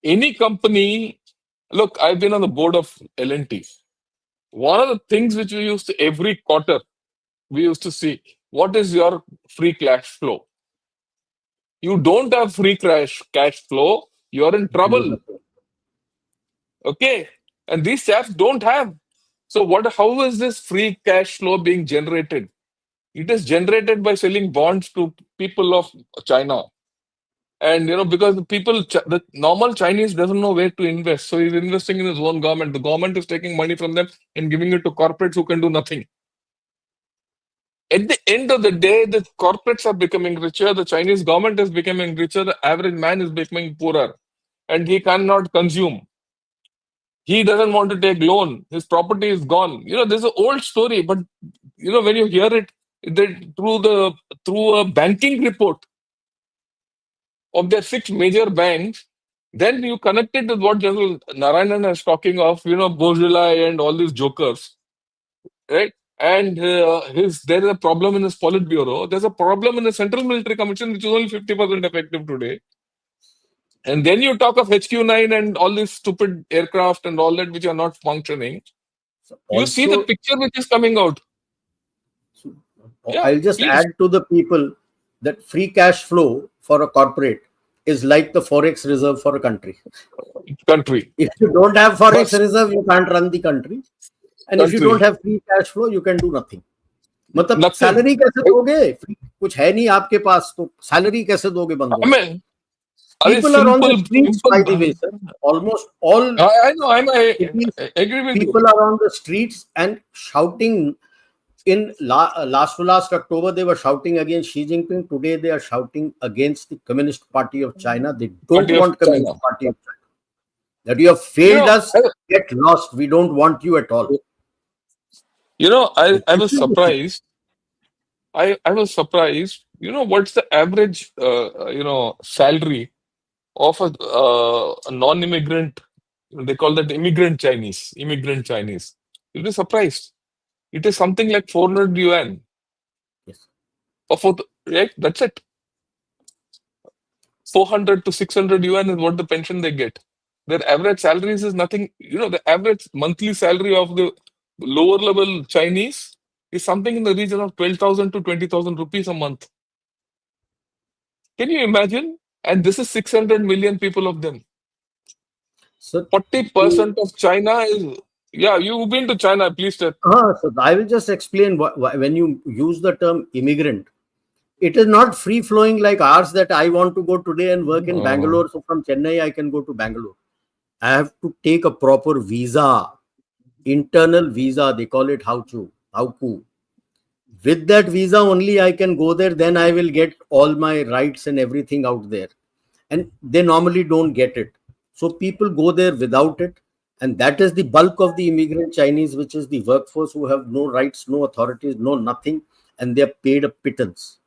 Any company, look, I've been on the board of L&T. One of the things which we used to, every quarter, we used to see, what is your free cash flow? You don't have free cash flow, you're in trouble. Okay? And these chaps don't have. So how is this free cash flow being generated? It is generated by selling bonds to people of China. And, because the normal Chinese doesn't know where to invest. So he's investing in his own government. The government is taking money from them and giving it to corporates who can do nothing. At the end of the day, the corporates are becoming richer. The Chinese government is becoming richer. The average man is becoming poorer. And he cannot consume. He doesn't want to take loan. His property is gone. There's an old story, but when you hear it through a banking report of their six major banks, then you connect it with what General Narayanan is talking of, Bourgeois and all these jokers, right? And there is a problem in his Politburo. There's a problem in the Central Military Commission, which is only 50% effective today. And then you talk of HQ-9 and all these stupid aircraft and all that which are not functioning. You see the picture which is coming out. I'll just add to the people that free cash flow for a corporate is like the forex reserve for a country. If you don't have forex reserve, you can't run the country. And if you don't have free cash flow, you can do nothing. मतलब salary कैसे दोगे? कुछ है नहीं आपके पास तो salary कैसे दोगे बंदों? People are on the streets, by the way, sir. Almost all I know, I agree with people are on the streets and shouting. In last October, they were shouting against Xi Jinping. Today, they are shouting against the Communist Party of China. They don't want Communist Party of China. That you have failed us, get lost. We don't want you at all. I was surprised. I was surprised. What's the average, salary of a non-immigrant? They call that immigrant Chinese. You'll be surprised. It is something like 400 yuan. Yes. Right? That's it. 400 to 600 yuan is what the pension they get. Their average salaries is nothing. The average monthly salary of the lower level Chinese is something in the region of 12,000 to 20,000 rupees a month. Can you imagine? And this is 600 million people of them. So 40% of China is... Yeah, you've been to China, please tell. So I will just explain when you use the term immigrant, it is not free flowing like ours that I want to go today and work in Bangalore. So from Chennai, I can go to Bangalore. I have to take a proper visa, internal visa. They call it Hauku. With that visa only I can go there. Then I will get all my rights and everything out there. And they normally don't get it. So people go there without it. And that is the bulk of the immigrant Chinese, which is the workforce who have no rights, no authorities, no nothing. and they are paid a pittance.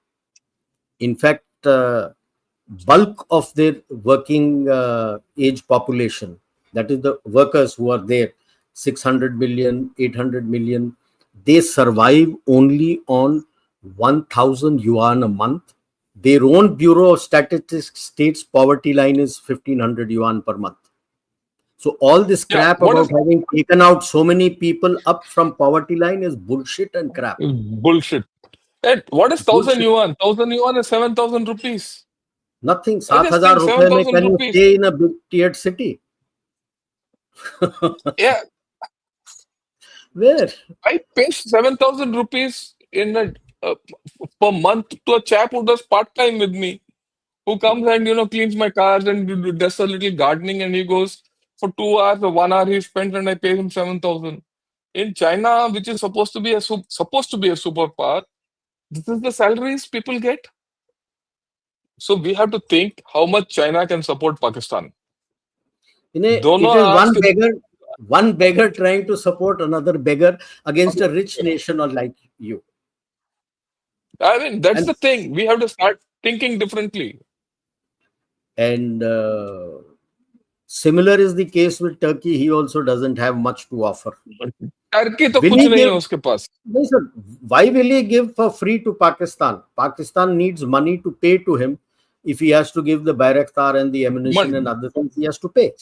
In fact, bulk of their working age population, that is the workers who are there, 600 million, 800 million, they survive only on 1,000 yuan a month. Their own Bureau of Statistics states poverty line is 1,500 yuan per month. So all this Yeah. crap What about is having taken out so many people up from poverty line is bullshit and crap. bullshit? And what is 1,000 Bullshit. yuan? 1,000 yuan is 7,000 rupees. Nothing. I सात just हजार think रुपए में 7,000 can you rupees. stay in a big tiered city? Yeah, Where? I pay 7,000 rupees in a per month to a chap who does part time with me, who comes and cleans my cars and does a little gardening, and he goes for 2 hours or 1 hour he spends, and I pay him 7,000. In China, which is supposed to be a superpower, this is the salaries people get. So we have to think how much China can support Pakistan. दोनों It is आज के one beggar trying to support another beggar against a rich nation or like you. I mean, that's And the thing. We have to start thinking differently. and similar is the case with Turkey. He also doesn't have much to offer. Turkey तो Will कुछ he नहीं है give? उसके पास. No, sir. Why will he give for free to Pakistan? Pakistan needs money to pay to him. If he has to give the Bayraktar and the ammunition and other things, he has to pay.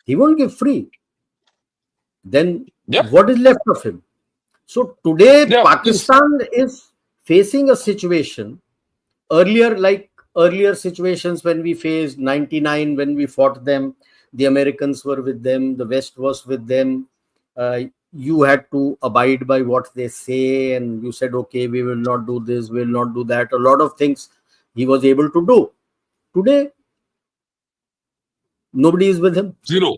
He won't give free. Then Yeah, what is left of him? So today, yeah, please. Pakistan is facing a situation earlier situations when we faced 99, when we fought them, the Americans were with them, the West was with them. You had to abide by what they say, and you said, okay, we will not do this, we will not do that. A lot of things he was able to do. Today, nobody is with him. Zero.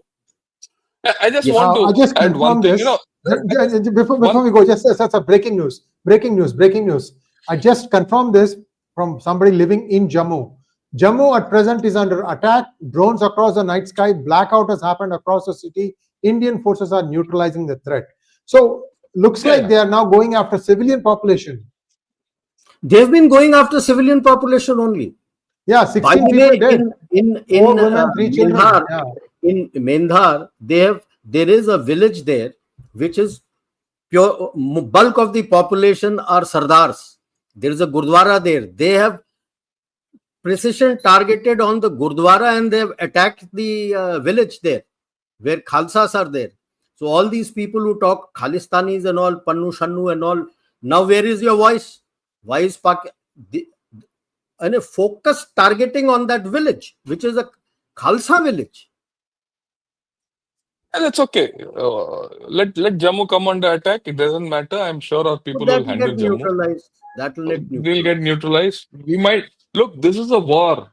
I just Yes. want I to just add one confirm thing. this. Before One. we go, just that's a breaking news. Breaking news. I just confirmed this from somebody living in Jammu. Jammu at present is under attack. Drones across the night sky. Blackout has happened across the city. Indian forces are neutralizing the threat. So looks like they are now going after civilian population. They've been going after civilian population only. Yeah, By 16 the people way, dead. in 4 women, 3 children. Mendhar, Yeah. in Mendhar, there is a village there which is pure bulk of the population are Sardars. There is a Gurdwara there. They have precision targeted on the Gurdwara and they have attacked the village there where Khalsas are there. So all these people who talk Khalistanis and all, Pannu Shannu and all, now where is your voice? Why is and a focus targeting on that village, which is a Khalsa village? And it's okay. Let Jammu come under attack. It doesn't matter. I'm sure our So people that will will handle get Jammu. neutralized. That will get They'll get neutralized. neutralized. We might look. This is a war.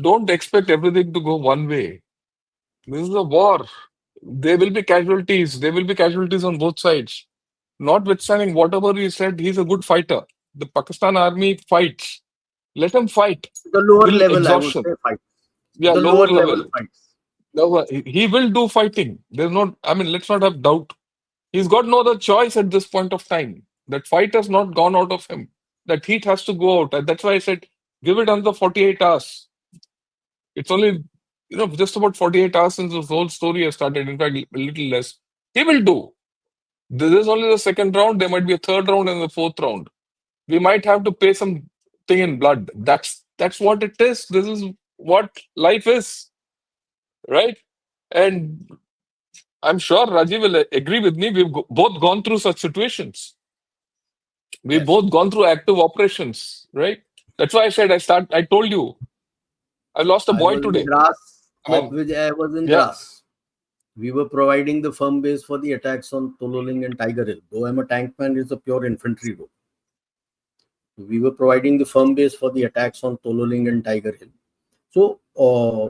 Don't expect everything to go one way. This is a war. There will be casualties. There will be casualties on both sides. Notwithstanding whatever he said, he's a good fighter. The Pakistan army fights. Let him fight The lower till level, I would exhaustion. say, fights. Yeah, The lower lower level level. fights. No, he will do fighting. There's no, I mean, let's not have doubt. He's got no other choice at this point of time. That fight has not gone out of him. That heat has to go out. And that's why I said, give it another 48 hours. It's only, just about 48 hours since this whole story has started. In fact, a little less. He will do. This is only the second round. There might be a third round and the fourth round. We might have to pay something in blood. That's what it is. This is what life is, right? And I'm sure Rajiv will agree with me. We've both gone through such situations. We've Yes. both gone through active operations, right? That's why I said I told you I lost a I boy was in today. Dras, I mean, I was in yeah, Dras. We were providing the firm base for the attacks on Tololing and Tiger Hill. Though I'm a tankman, it's a pure infantry role. We were providing the firm base for the attacks on Tololing and Tiger Hill. So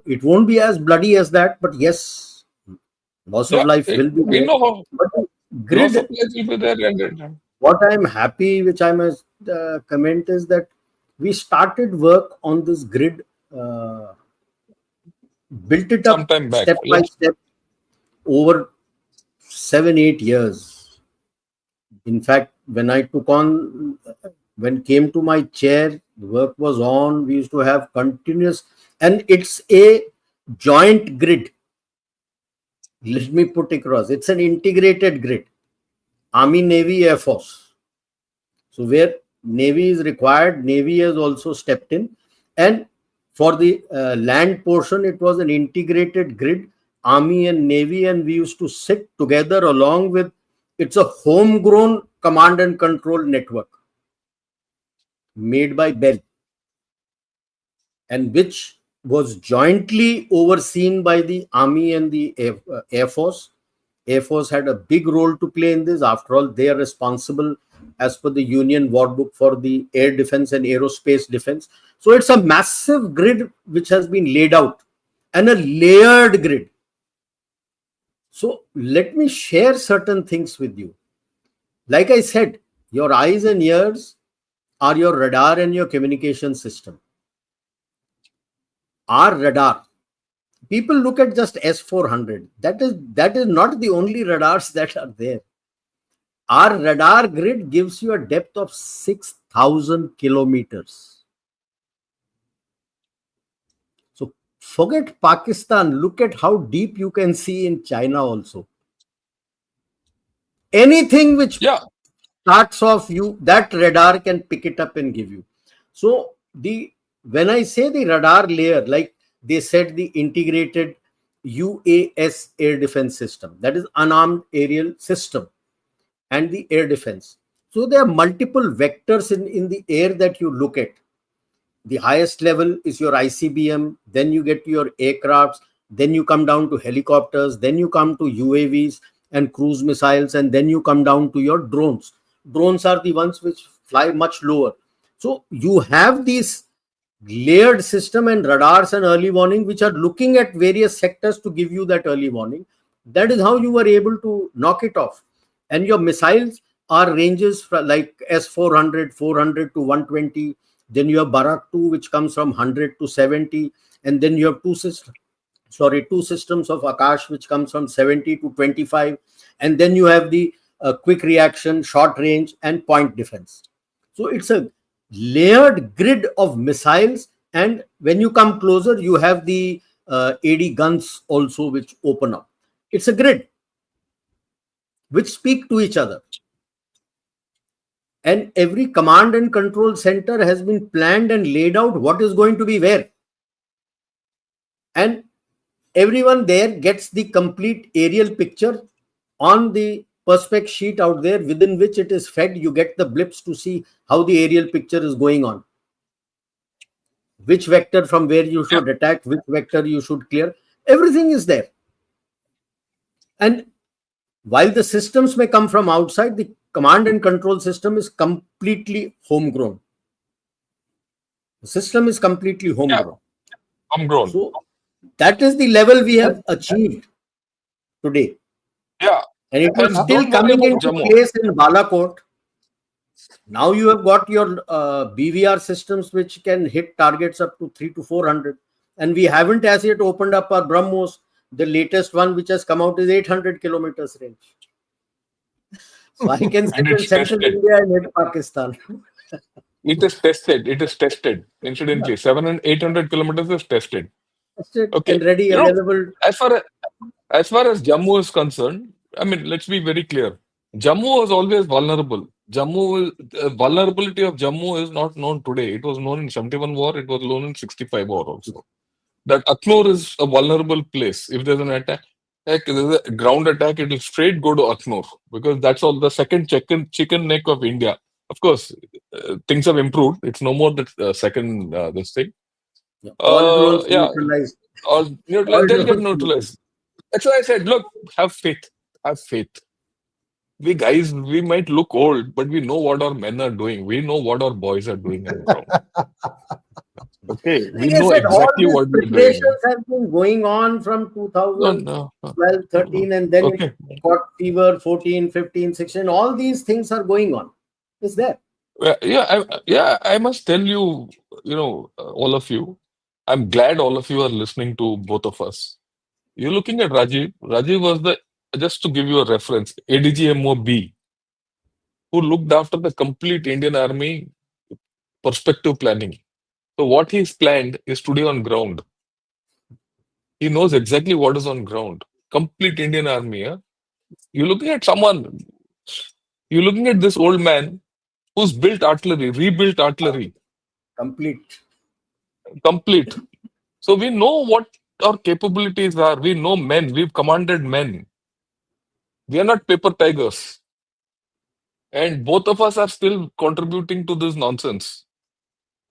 it won't be as bloody as that, but yes, loss of yeah. life will be We there. know how But the loss of grid, life will be there. And what I'm happy, which I must comment, is that we started work on this grid, built it up sometime back, step by yeah. step over 7-8 years. In fact, when I took on, when came to my chair, the work was on. We used to have continuous, and it's a joint grid. Let me put across. It's an integrated grid. Army, Navy, Air Force. So where Navy is required, Navy has also stepped in. And for the land portion, it was an integrated grid, Army and Navy, and we used to sit together along with, it's a homegrown command and control network made by Bell, and which was jointly overseen by the Army and the Air Force. Air Force had a big role to play in this. After all, they are responsible, as per the Union War Book, for the air defense and aerospace defense. So it's a massive grid which has been laid out, and a layered grid. So let me share certain things with you. Like I said, your eyes and ears are your radar and your communication system. Our radar, people look at just S400. That is not the only radars that are there. Our radar grid gives you a depth of 6,000 kilometers. So forget Pakistan. Look at how deep you can see in China also. Anything which Yeah. starts off, you, that radar can pick it up and give you. So when I say the radar layer, like they said, the integrated UAS air defense system, that is unarmed aerial system, and the air defense. So there are multiple vectors in the air that you look at. The highest level is your ICBM, then you get your aircrafts, then you come down to helicopters, then you come to UAVs and cruise missiles, and then you come down to your drones. Drones are the ones which fly much lower. So you have these layered system and radars and early warning which are looking at various sectors to give you that early warning. That is how you were able to knock it off. And your missiles are ranges from like S400, 400 to 120. Then you have Barak 2, which comes from 100 to 70. And then you have two systems of Akash, which comes from 70 to 25. And then you have the quick reaction, short range, and point defense. So it's a layered grid of missiles. And when you come closer, you have the AD guns also, which open up. It's a grid which speak to each other. And every command and control center has been planned and laid out what is going to be where. And everyone there gets the complete aerial picture on the perspec sheet out there, within which it is fed. You get the blips to see how the aerial picture is going on, which vector from where you should attack, which vector you should clear. Everything is there. And while the systems may come from outside, the command and control system is completely homegrown. The system is completely homegrown. Homegrown. So that is the level we have achieved today. Yeah. And it is And still don't worry coming about into Jammu. place in Balakot. Now you have got your BVR systems which can hit targets up to 300 to 400. And we haven't as yet opened up our BrahMos. The latest one which has come out is 800 kilometers range. So I can sit And in it's central tested. India and hit Pakistan. It is tested. It is tested. Incidentally, 700 and 800 kilometers is tested. Tested Okay. and ready, You know, available. as far as Jammu is concerned, I mean, let's be very clear. Jammu was always vulnerable. Vulnerability of Jammu is not known today. It was known in 71 war. It was known in 65 war also. That Aknor is a vulnerable place. If there's an attack, heck, there's a ground attack, it will straight go to Aknor, because that's all the second chicken neck of India. Of course, things have improved. It's no more the second this thing. All drones Yeah, neutralized. or All they'll get drones neutralized. That's why I said, look, have faith. Have faith. We guys, we might look old, but we know what our men are doing. We know what our boys are doing on the ground. Okay, we Like I know said, all exactly these what we're doing. preparations have been going on from No, 2012, 13, and then okay. it got fever 14, 15, 16. All these things are going on. It's there. I must tell you, all of you, I'm glad all of you are listening to both of us. You're looking at Rajiv. Rajiv was just to give you a reference, ADGMOB, who looked after the complete Indian Army perspective planning. So what he's planned is today on ground. He knows exactly what is on ground. Complete Indian Army. Huh? You're looking at someone, you're looking at this old man who's built artillery, rebuilt artillery, Complete. complete. So we know what our capabilities are. We know men. We've commanded men. We are not paper tigers. And both of us are still contributing to this nonsense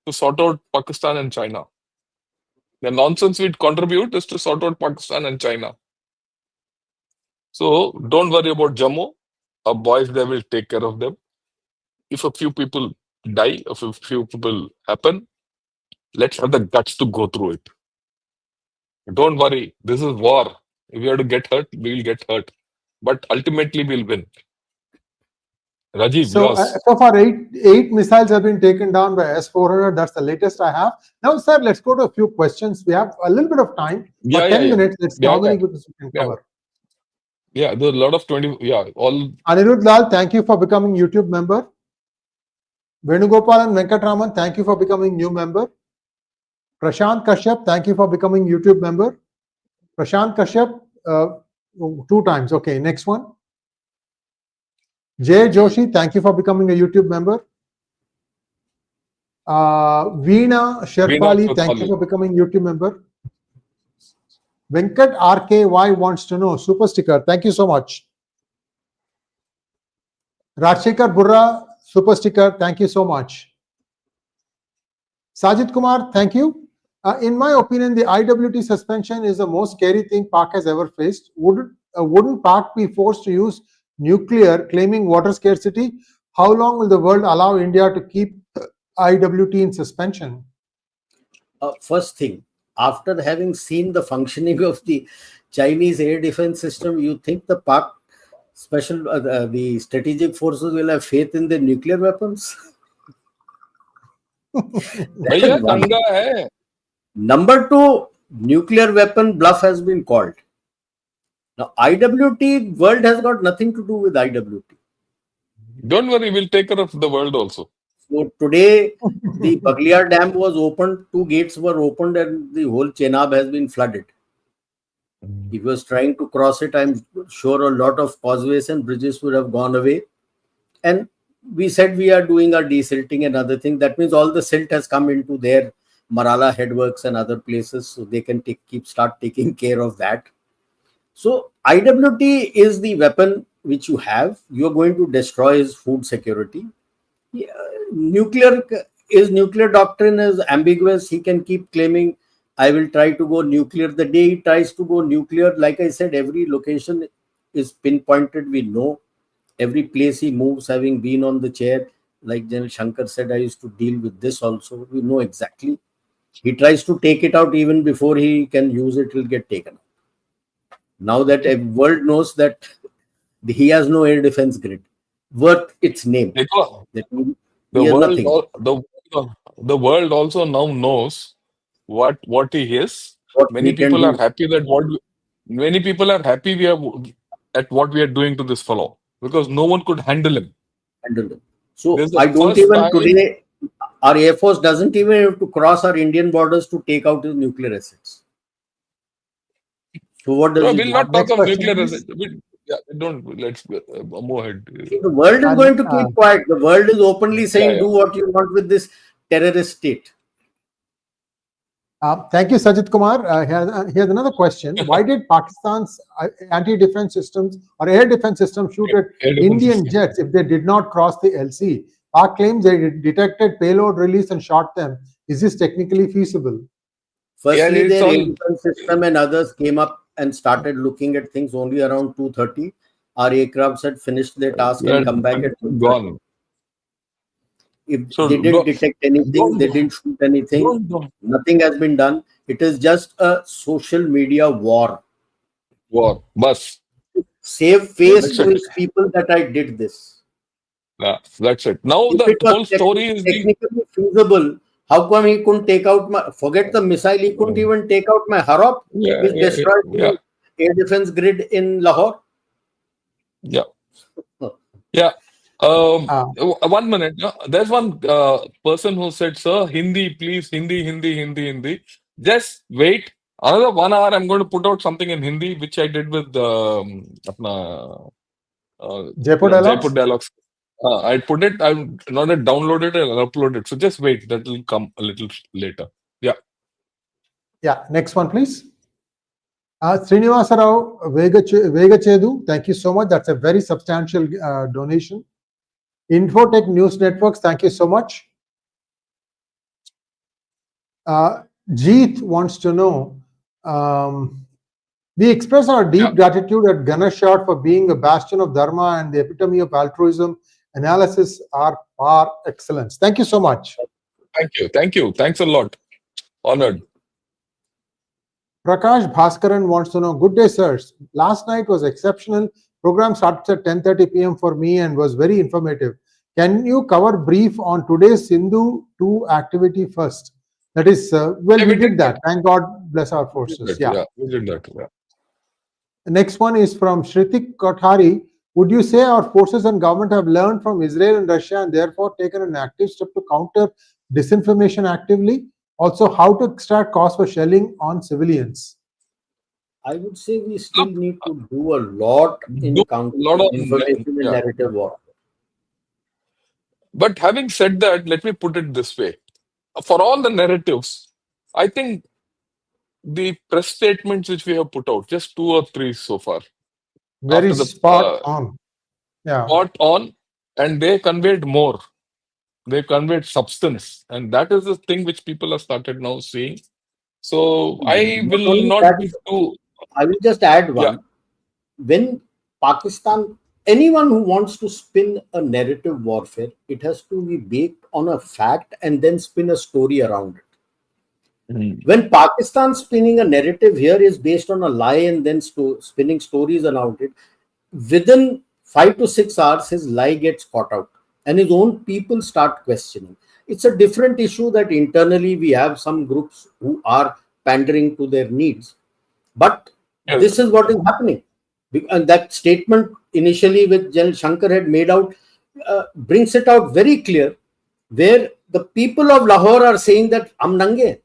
to sort out Pakistan and China. The nonsense we contribute is to sort out Pakistan and China. So don't worry about Jammu. Our boys there will take care of them. If a few people die, if a few people happen, let's have the guts to go through it. Don't worry. This is war. If we have to get hurt, we'll get hurt. But ultimately, we'll win. Rajiv, So, yours. so far, eight missiles have been taken down by S-400. That's the latest I have. Now, sir, let's go to a few questions. We have a little bit of time. Yeah, For 10 minutes, let's see how many questions we can cover. Yeah, there's a lot of 20. Yeah, all. Anirudh Lal, thank you for becoming YouTube member. Venugopalan Venkatraman, thank you for becoming new member. Prashant Kashyap, thank you for becoming YouTube member. Prashant Kashyap, 2 times. Okay, next one. Jay Joshi, thank you for becoming a YouTube member. Veena Sherpali, thank you for becoming YouTube member. Venkat RKY wants to know, super sticker, thank you so much. Rajshekar Burra, super sticker, thank you so much. Sajid Kumar, thank you. In my opinion, the IWT suspension is the most scary thing Pak has ever faced. Wouldn't Pak be forced to use nuclear, claiming water scarcity? How long will the world allow India to keep IWT in suspension? First thing, after having seen the functioning of the Chinese air defense system, you think the Pak the strategic forces will have faith in the nuclear weapons? Bhaiya, Kanga hai. Number 2, nuclear weapon bluff has been called. Now, IWT, world has got nothing to do with IWT. Don't worry, we'll take care of the world also. So today, the Baglia Dam was opened, 2 gates were opened, and the whole Chenab has been flooded. He was trying to cross it. I'm sure a lot of causeways and bridges would have gone away. And we said we are doing our desilting and other things. That means all the silt has come into their Marala headworks and other places, so they can start taking care of that. So IWT is the weapon which you have. You are going to destroy his food security. Nuclear doctrine is ambiguous. He can keep claiming, I will try to go nuclear. The day he tries to go nuclear, like I said, every location is pinpointed. We know every place he moves, having been on the chair. Like General Shankar said, I used to deal with this also. We know exactly. He tries to take it out even before he can use it, will get taken out. Now that a world knows that he has no air defense grid worth its name. That means the world also now knows what he is. Many people are happy we are at what we are doing to this fellow, because no one could handle him. So I don't even today, our Air Force doesn't even have to cross our Indian borders to take out his nuclear assets. So what does we'll not take up nuclear assets. Let's move ahead. The world is going to keep quiet. The world is openly saying, do what you want with this terrorist state. Thank you, Sajid Kumar. Here's another question. Why did Pakistan's anti-defense systems or air defense system shoot at Indian jets if they did not cross the LC? Pak claims they detected payload release and shot them. Is this technically feasible? Firstly, their air defense system and others came up and started looking at things only around 2:30. Our aircrafts had finished their task and come back at 2:30. If they didn't detect anything, they didn't shoot anything, nothing has been done. It is just a social media war. Bus. Save face to his people that I did this. Yeah, that's it. Now the whole story is technically feasible. How come he couldn't take out my, forget the missile, he couldn't even take out my Harop, which destroyed the air defense grid in Lahore? Yeah. One minute. No? There's one person who said, "Sir, Hindi, please, Hindi, Hindi, Hindi, Hindi." Just wait. Another 1 hour, I'm going to put out something in Hindi, which I did with apna, Jaipur Jaipur dialogues. Dialogues. I put it, I not yet downloaded it, I'll upload it. So just wait, that will come a little later. Yeah. Yeah, next one, please. Srinivasa Rao Vegachedu, thank you so much. That's a very substantial donation. Infotech News Networks, thank you so much. Jeet wants to know, we express our deep gratitude at Ganeshot for being a bastion of Dharma and the epitome of altruism. Analysis are par excellence. Thank you so much. Thank you. Thank you. Thanks a lot. Honored. Prakash Bhaskaran wants to know, good day, sirs. Last night was exceptional. Program started at 10:30 p.m. for me and was very informative. Can you cover brief on today's Sindhu 2 activity first? That is, well, we did that. Thank God bless our forces. Yeah, we did that. Yeah. The next one is from Shritik Kothari. Would you say our forces and government have learned from Israel and Russia and therefore taken an active step to counter disinformation actively? Also, how to extract costs for shelling on civilians? I would say we still need to do a lot in countering information and narrative war. But having said that, let me put it this way. For all the narratives, I think the press statements which we have put out, just 2 or 3 so far. Very spot on. Yeah. Spot on, and they conveyed more. They conveyed substance, and that is the thing which people have started now seeing. So I will not be too. I will just add one. When Pakistan, anyone who wants to spin a narrative warfare, it has to be baked on a fact and then spin a story around it. When Pakistan spinning a narrative here is based on a lie and then spinning stories around it, within 5 to 6 hours, his lie gets caught out and his own people start questioning. It's a different issue that internally we have some groups who are pandering to their needs. But this is what is happening. And that statement initially which General Shankar had made out brings it out very clear, where the people of Lahore are saying that "Hum nange."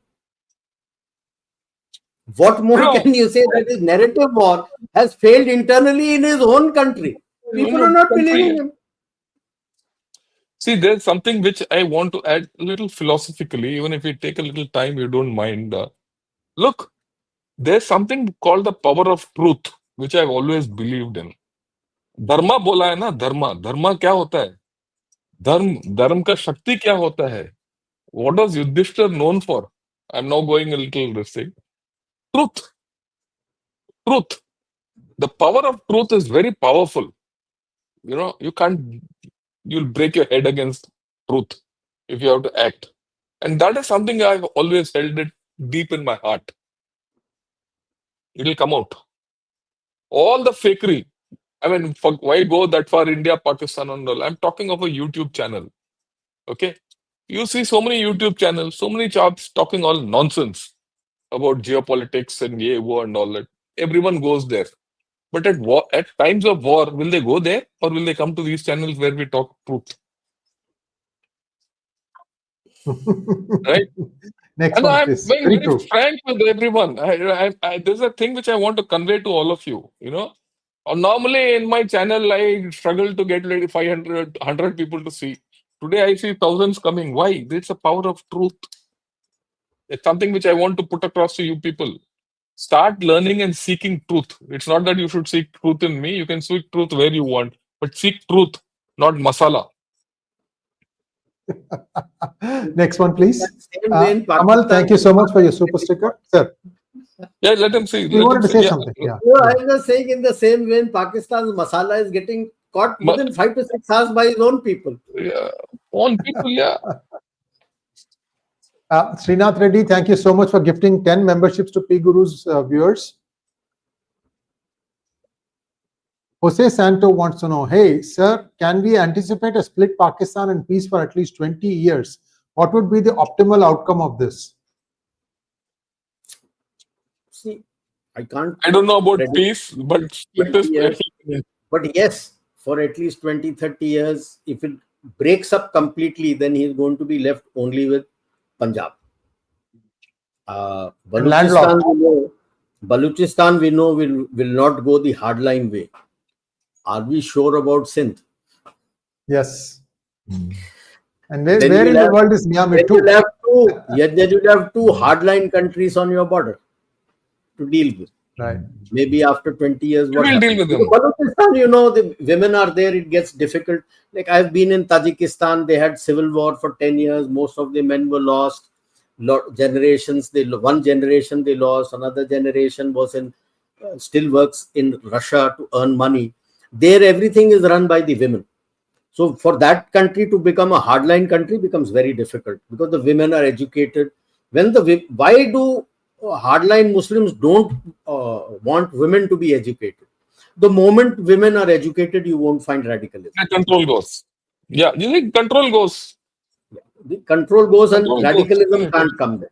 What more can you say that his narrative war has failed internally in his own country? People are not believing him. See, there's something which I want to add a little philosophically, even if we take a little time, you don't mind. Look, there's something called the power of truth, which I've always believed in. Dharma bola hai na, dharma. Dharma kya hota hai? Dharma ka shakti kya hota hai? What was Yudhishthir known for? I'm now going a little this thing. Truth. Truth. The power of truth is very powerful. You know, you'll break your head against truth if you have to act. And that is something I've always held it deep in my heart. It'll come out. All the fakery. I mean, why go that far, India, Pakistan, and all? I'm talking of a YouTube channel. Okay? You see so many YouTube channels, so many chaps talking all nonsense about geopolitics and war and all that. Everyone goes there. But at times of war, will they go there or will they come to these channels where we talk truth? Right? Next and one, I'm please. being Very very true. frank with everyone. There's a thing which I want to convey to all of you. You know, normally in my channel, I struggle to get like 500, 100 people to see. Today, I see thousands coming. Why? It's a power of truth. It's something which I want to put across to you people. Start learning and seeking truth. It's not that you should seek truth in me. You can seek truth where you want, but seek truth, not masala. Next one, please. Amal, thank you so much for your super sticker. Sir. Yeah, let him see. You wanted to say something. Yeah. I'm just saying, in the same way, Pakistan's masala is getting caught within 5 to 6 hours by his own people. Yeah, own people, yeah. Srinath Reddy, thank you so much for gifting 10 memberships to P Guru's viewers. Jose Santo wants to know, hey, sir, can we anticipate a split Pakistan and peace for at least 20 years? What would be the optimal outcome of this? See, I can't. I don't know about peace, but split is But yes, for at least 20, 30 years. If it breaks up completely, then he's going to be left only with Punjab. And Baluchistan, landlocked. Baluchistan, we know will not go the hardline way. Are we sure about Sindh? Yes. Mm. And Then where in you'll the have, world is Miami then too? you'll have two, then you'll have two hardline countries on your border to deal with. Right. Maybe after 20 years, We what will deal happens? with Because them. Baluchistan, you know, the women are there, it gets difficult. Like I've been in Tajikistan, they had civil war for 10 years. Most of the men were lost. Generations, one generation they lost, another generation was in, still works in Russia to earn money. There, everything is run by the women. So for that country to become a hardline country becomes very difficult because the women are educated. Why do hardline Muslims don't want women to be educated? The moment women are educated, you won't find radicalism. The control goes. Yeah, you think control goes. The control goes and Control goes. radicalism can't come there.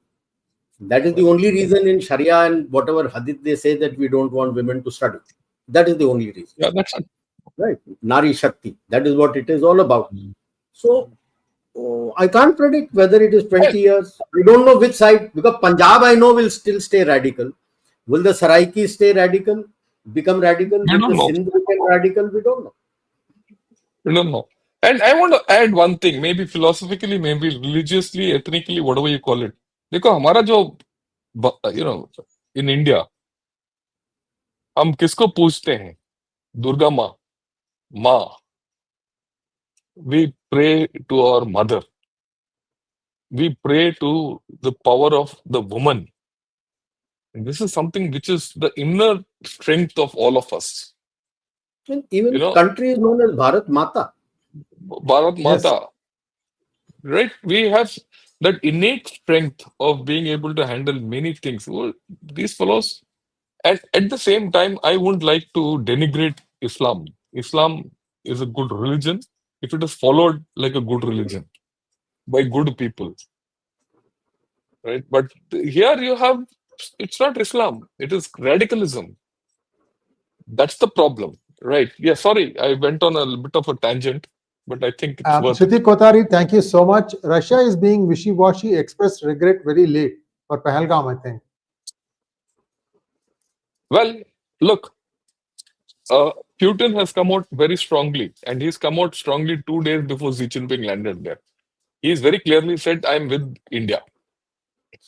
That is the only reason in Sharia and whatever hadith they say that we don't want women to study. That is the only reason. Yeah, that's it. Right? Nari Shakti. That is what it is all about. Mm. So I can't predict whether it is 20 years. I don't know which side, because Punjab I know will still stay radical. Will the Saraiki stay radical, become radical? We Will don't the know. Sindh become radical? We don't know. We don't know. And I want to add one thing, maybe philosophically, maybe religiously, ethnically, whatever you call it. देखो हमारा जो in India हम किसको पूजते हैं? दुर्गा माँ. We pray to our mother. We pray to the power of the woman. And this is something which is the inner strength of all of us. And even You know, country is known as Bharat Mata. Bharat Yes. Mata, right? We have that innate strength of being able to handle many things. Well, these fellows, and at the same time, I wouldn't like to denigrate Islam. Islam is a good religion if it is followed like a good religion by good people, right? But here you have, it's not Islam, it is radicalism. That's the problem, right? Yeah, sorry, I went on a bit of a tangent, but I think it's worth Shruti it. Kotari, thank you so much. Russia is being wishy-washy, expressed regret very late for Pahalgam, I think. Well, look, Putin has come out very strongly, and he's come out strongly 2 days before Xi Jinping landed there. He's very clearly said, I'm with India.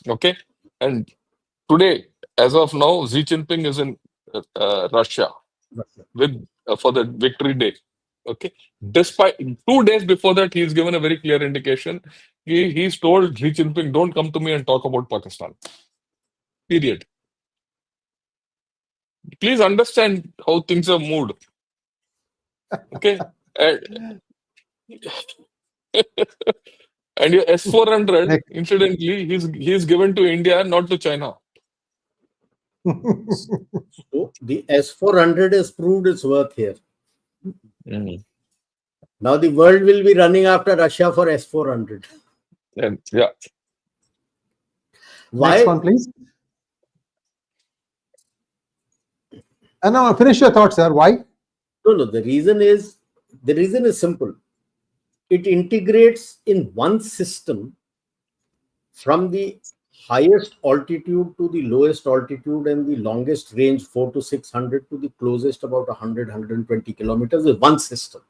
Okay? And today, as of now, Xi Jinping is in Russia with for the victory day. Okay? Despite 2 days before that, he's given a very clear indication. He's told Xi Jinping, don't come to me and talk about Pakistan. Period. Please understand how things have moved. Okay? And and your S-400, Next. incidentally, he's given to India, not to China. So the S-400 has proved its worth here. Now the world will be running after Russia for S-400. And yeah. Why? Next one, please. And now finish your thoughts, sir. Why? No. The reason is simple. It integrates in one system from the highest altitude to the lowest altitude and the longest range 400 to 600 to the closest about 100-120 kilometers is one system.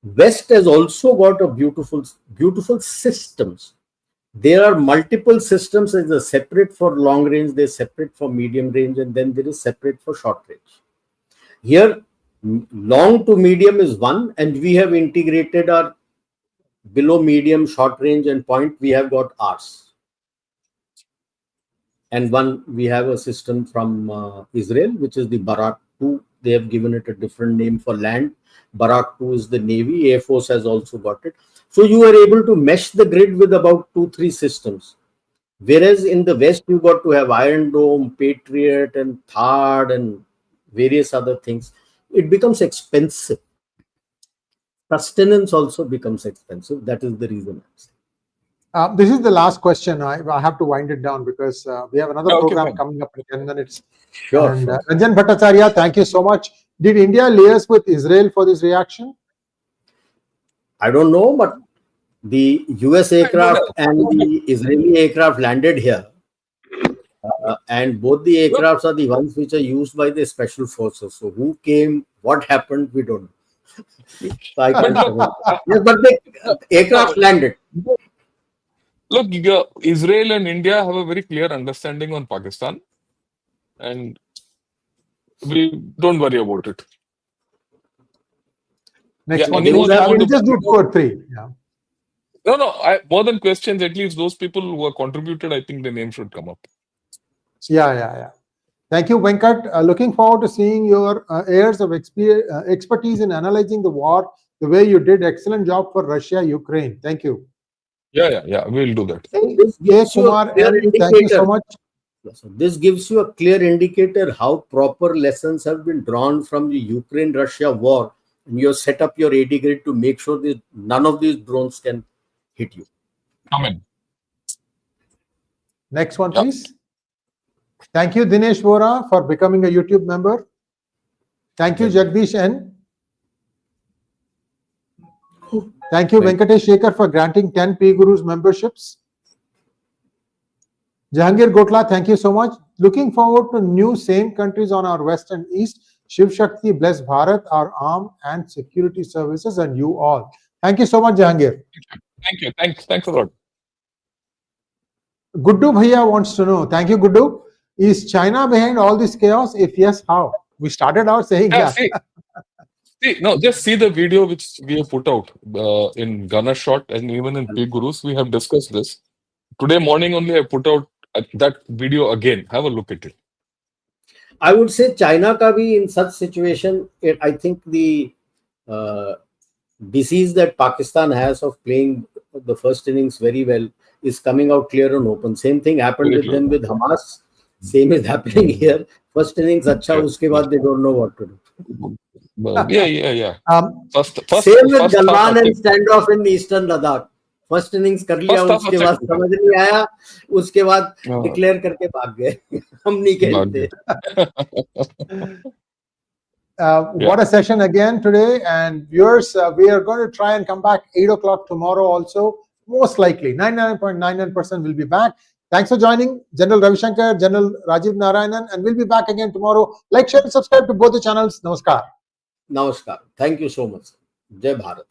West has also got a beautiful systems. There are multiple systems. There's a separate for long range, there's separate for medium range, and then there is separate for short range. Here, long to medium is one, and we have integrated our below medium, short range, and point. We have got ours. And one, we have a system from Israel, which is the Barak 2. They have given it a different name for land. Barak 2 is the Navy. Air Force has also got it. So you are able to mesh the grid with about 2-3 systems. Whereas in the West, you got to have Iron Dome, Patriot, and THAAD, and various other things. It becomes expensive. Sustenance also becomes expensive. That is the reason I'm saying. This is the last question. I have to wind it down because we have another Okay, program fine. coming up in 10 minutes. Sure. And Ranjan Bhattacharya, thank you so much. Did India liaise with Israel for this reaction? I don't know, but the US I don't aircraft know. and the Israeli aircraft landed here. And both the aircrafts are the ones which are used by the special forces. So who came, what happened, we don't know. So I But can't look, comment. Yes, but the aircraft landed. look, Israel and India have a very clear understanding on Pakistan, and we don't worry about it. Next Yeah, one, They anyone please. would you have want We'll to just do worry two about? or three. Yeah. No, more than questions, at least those people who are contributed, I think the name should come up. Yeah. Thank you, Venkat. Looking forward to seeing your years of expertise in analyzing the war the way you did. Excellent job for Russia, Ukraine. Thank you. Yeah, we'll do that. This K. gives you a Kumar clear M. Thank you so indicator. much. So this gives you a clear indicator how proper lessons have been drawn from the Ukraine-Russia war, and you have set up your AD grid to make sure that none of these drones can hit you. Come in. Next one, Yeah. please. Thank you, Dinesh Vora, for becoming a YouTube member. Thank you, Jagdish N. Thank you, Venkatesh Shekhar, for granting 10 P Gurus memberships. Jahangir Gotla, thank you so much. Looking forward to new sane countries on our west and east. Shiv Shakti, bless Bharat, our armed and security services, and you all. Thank you so much, Jahangir. Thank you. Thanks a lot. Guddu Bhaiya wants to know. Thank you, Guddu. Is China behind all this chaos? If yes, how? We started out saying Yeah, yeah. just see the video which we have put out in Gunner Shot and even in P Gurus. We have discussed this. Today morning only I put out that video again. Have a look at it. I would say China ka bhi in such situation, I think the disease that Pakistan has of playing the first innings very well is coming out clear and open. Same thing happened Very with clear. them with Hamas. Same is happening here. First innings acha, uske baad they don't know what to do. Yeah. First Same with half, Galwan and standoff in Eastern Ladakh. First innings कर लिया, first half उसके बाद समझ नहीं आया, उसके बाद हाँ, डिक्लेयर करके भाग गए, हम नहीं खेलते. What a session again today. And viewers, we are going to try and come back 8 o'clock tomorrow also. Most likely, 99.99% will be back. Thanks for joining, General Ravi Shankar, General Rajiv Narayanan, and we'll be back again tomorrow. Like, share, and subscribe to both the channels. Namaskar. Namaskar. Thank you so much. Jai Bharat.